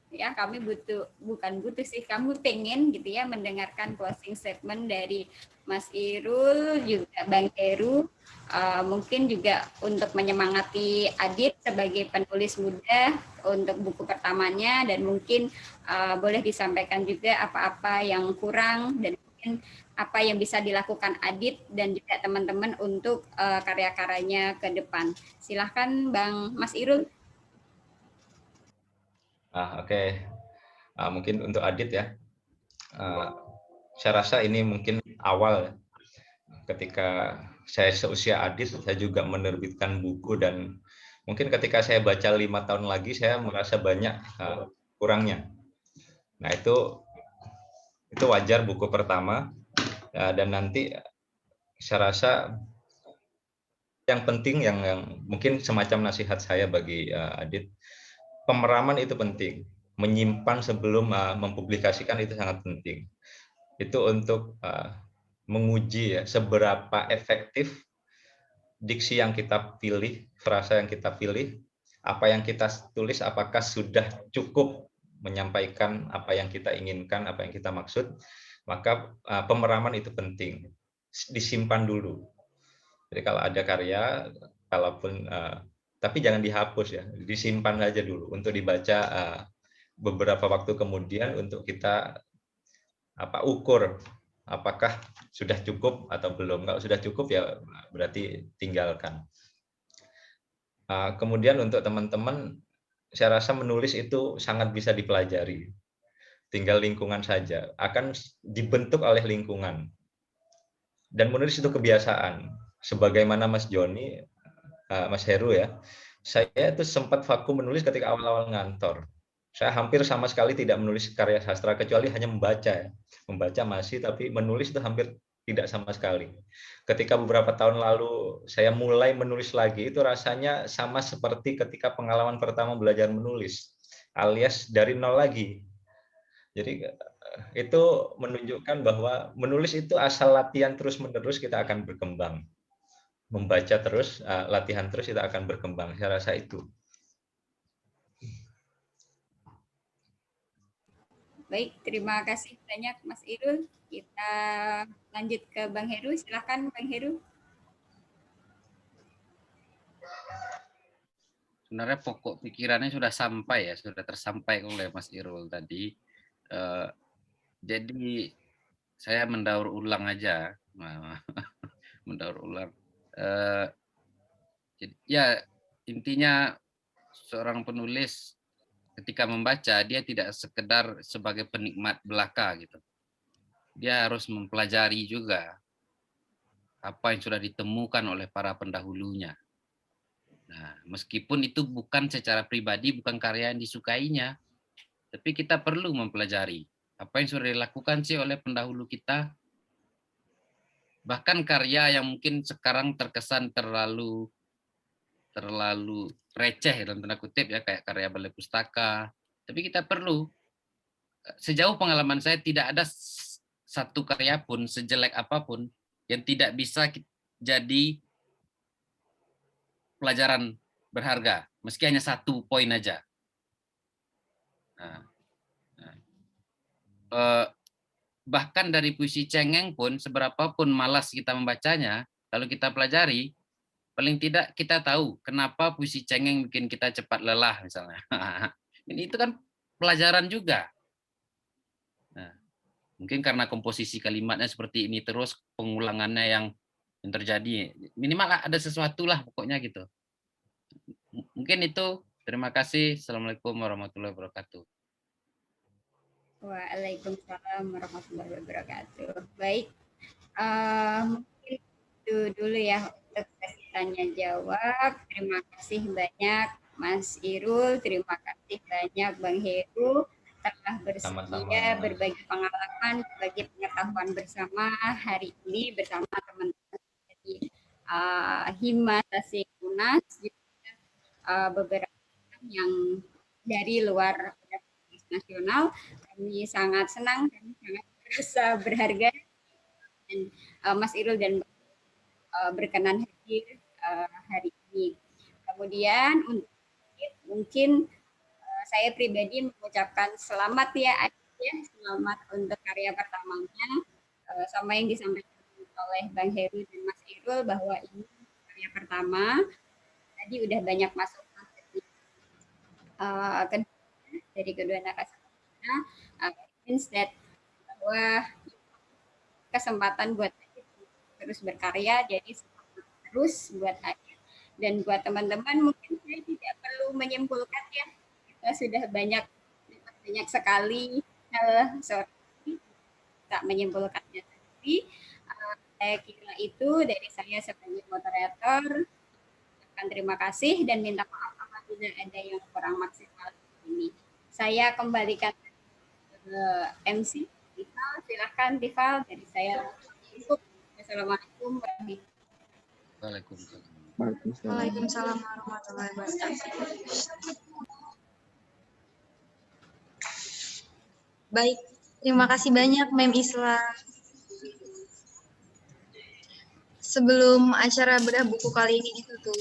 ya, kami kami pengen gitu ya mendengarkan closing statement dari Mas Irul juga Bang Heru, mungkin juga untuk menyemangati Adit sebagai penulis muda untuk buku pertamanya, dan mungkin boleh disampaikan juga apa-apa yang kurang dan mungkin apa yang bisa dilakukan Adit dan juga teman-teman untuk karya-karyanya ke depan. Silahkan Bang Mas Irul. Oke. Mungkin untuk Adit ya. Saya rasa ini mungkin awal ketika saya seusia Adit, saya juga menerbitkan buku, dan mungkin ketika saya baca 5 tahun lagi saya merasa banyak kurangnya. Nah, itu wajar buku pertama, dan nanti saya rasa yang penting yang mungkin semacam nasihat saya bagi Adit, pemeraman itu penting, menyimpan sebelum mempublikasikan itu sangat penting. Itu untuk menguji ya seberapa efektif diksi yang kita pilih, frasa yang kita pilih, apa yang kita tulis apakah sudah cukup menyampaikan apa yang kita inginkan, apa yang kita maksud. Maka pemeraman itu penting, disimpan dulu. Jadi kalau ada karya, kalaupun Tapi jangan dihapus ya, disimpan saja dulu untuk dibaca beberapa waktu kemudian untuk kita ukur apakah sudah cukup atau belum. Kalau sudah cukup ya berarti tinggalkan. Kemudian untuk teman-teman, saya rasa menulis itu sangat bisa dipelajari. Tinggal lingkungan saja, akan dibentuk oleh lingkungan. Dan menulis itu kebiasaan. Sebagaimana Mas Joni, Mas Heru ya, saya itu sempat vakum menulis ketika awal-awal ngantor. Saya hampir sama sekali tidak menulis karya sastra, kecuali hanya membaca. Ya. Membaca masih, tapi menulis itu hampir tidak sama sekali. Ketika beberapa tahun lalu saya mulai menulis lagi, itu rasanya sama seperti ketika pengalaman pertama belajar menulis, alias dari nol lagi. Jadi itu menunjukkan bahwa menulis itu asal latihan terus-menerus kita akan berkembang. Membaca terus, latihan terus kita akan berkembang. Saya rasa itu. Baik, terima kasih banyak Mas Irul. Kita lanjut ke Bang Heru. Silakan Bang Heru. Sebenarnya pokok pikirannya sudah sampai ya, sudah tersampaikan oleh Mas Irul tadi. Jadi saya mendaur ulang aja, mendaur ulang. Ya intinya seorang penulis ketika membaca dia tidak sekedar sebagai penikmat belaka gitu. Dia harus mempelajari juga apa yang sudah ditemukan oleh para pendahulunya. Nah, meskipun itu bukan secara pribadi, bukan karya yang disukainya, tapi kita perlu mempelajari apa yang sudah dilakukan sih oleh pendahulu kita. Bahkan karya yang mungkin sekarang terkesan terlalu receh dalam tanda kutip ya, kayak karya balai pustaka. Tapi kita perlu, sejauh pengalaman saya tidak ada satu karya pun sejelek apapun yang tidak bisa jadi pelajaran berharga, meski hanya 1 poin aja. Bahkan dari puisi cengeng pun, seberapapun malas kita membacanya, kalau kita pelajari, paling tidak kita tahu kenapa puisi cengeng bikin kita cepat lelah misalnya. Ini itu kan pelajaran juga. Nah, mungkin karena komposisi kalimatnya seperti ini terus, pengulangannya yang terjadi, minimal ada sesuatu lah pokoknya gitu. Mungkin itu. Terima kasih. Assalamualaikum warahmatullahi wabarakatuh. Waalaikumsalam warahmatullahi wabarakatuh. Baik, mungkin itu dulu ya untuk sesi tanya jawab. Terima kasih banyak Mas Irul, terima kasih banyak Bang Heru telah bersedia berbagi pengalaman, berbagi pengetahuan bersama hari ini bersama teman-teman dari Hima Tasik Unas, juga beberapa yang dari luar nasional. Kami sangat senang, kami sangat merasa berharga dan Mas Irul dan berkenan hadir hari ini. Kemudian mungkin saya pribadi mengucapkan selamat ya, selamat untuk karya pertamanya, sama yang disampaikan oleh Bang Heru dan Mas Irul bahwa ini karya pertama. Tadi udah banyak masukan dari kedua narasumbernya, means that bahwa kesempatan buat Adit terus berkarya, jadi terus buat Adit dan buat teman-teman. Mungkin saya tidak perlu menyimpulkan ya, kita sudah banyak sekali tak menyimpulkannya tadi. Saya kira itu dari saya sebagai moderator. Terima kasih dan minta maaf apabila ada yang kurang maksimal ini. Saya kembalikan ke MC Dival. Silakan Dival, dari saya. Assalamualaikum warahmatullahi wabarakatuh. Waalaikumsalam warahmatullahi wabarakatuh. Baik, terima kasih banyak Mem Isla. Sebelum acara bedah buku kali ini ditutup,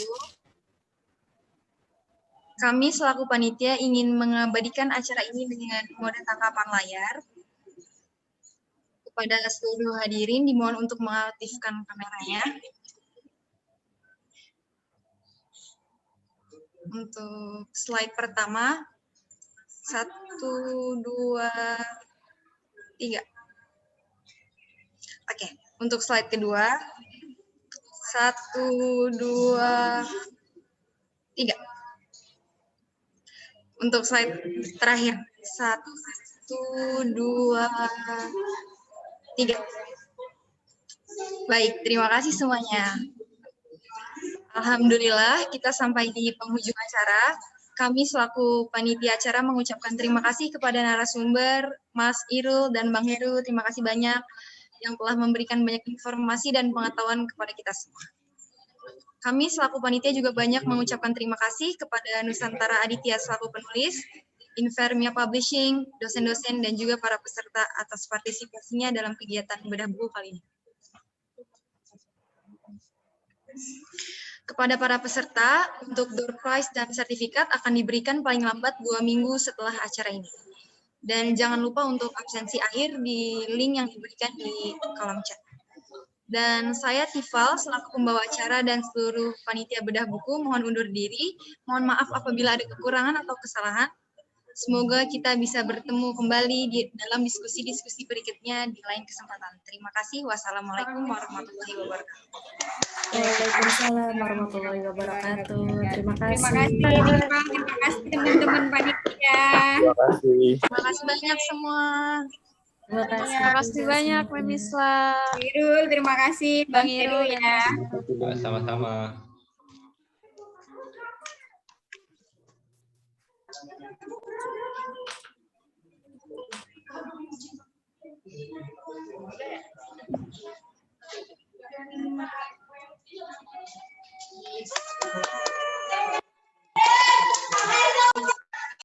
kami selaku panitia ingin mengabadikan acara ini dengan mode tangkapan layar. Kepada seluruh hadirin dimohon untuk mengaktifkan kameranya. Untuk slide pertama, 1, 2, 3. Oke, untuk slide kedua, 1, 2, 3. Untuk slide terakhir, 1, 2, 3. Baik, terima kasih semuanya. Alhamdulillah, kita sampai di penghujung acara. Kami selaku panitia acara mengucapkan terima kasih kepada narasumber, Mas Irul dan Bang Heru. Terima kasih banyak yang telah memberikan banyak informasi dan pengetahuan kepada kita semua. Kami selaku panitia juga banyak mengucapkan terima kasih kepada Nusantara Aditya selaku penulis, Invermia Publishing, dosen-dosen, dan juga para peserta atas partisipasinya dalam kegiatan bedah buku kali ini. Kepada para peserta, untuk door prize dan sertifikat akan diberikan paling lambat 2 minggu setelah acara ini. Dan jangan lupa untuk absensi akhir di link yang diberikan di kolom chat. Dan saya Tifal, selaku pembawa acara dan seluruh panitia bedah buku, mohon undur diri. Mohon maaf apabila ada kekurangan atau kesalahan. Semoga kita bisa bertemu kembali di dalam diskusi-diskusi berikutnya di lain kesempatan. Terima kasih. Wassalamualaikum warahmatullahi wabarakatuh. Waalaikumsalam warahmatullahi wabarakatuh. Terima kasih. Terima kasih teman-teman panitia. Terima kasih. Terima kasih banyak semua. Terima kasih banyak, Mbak Misla. Irul, terima kasih. Bang Irul ya. Sama-sama. Thank you.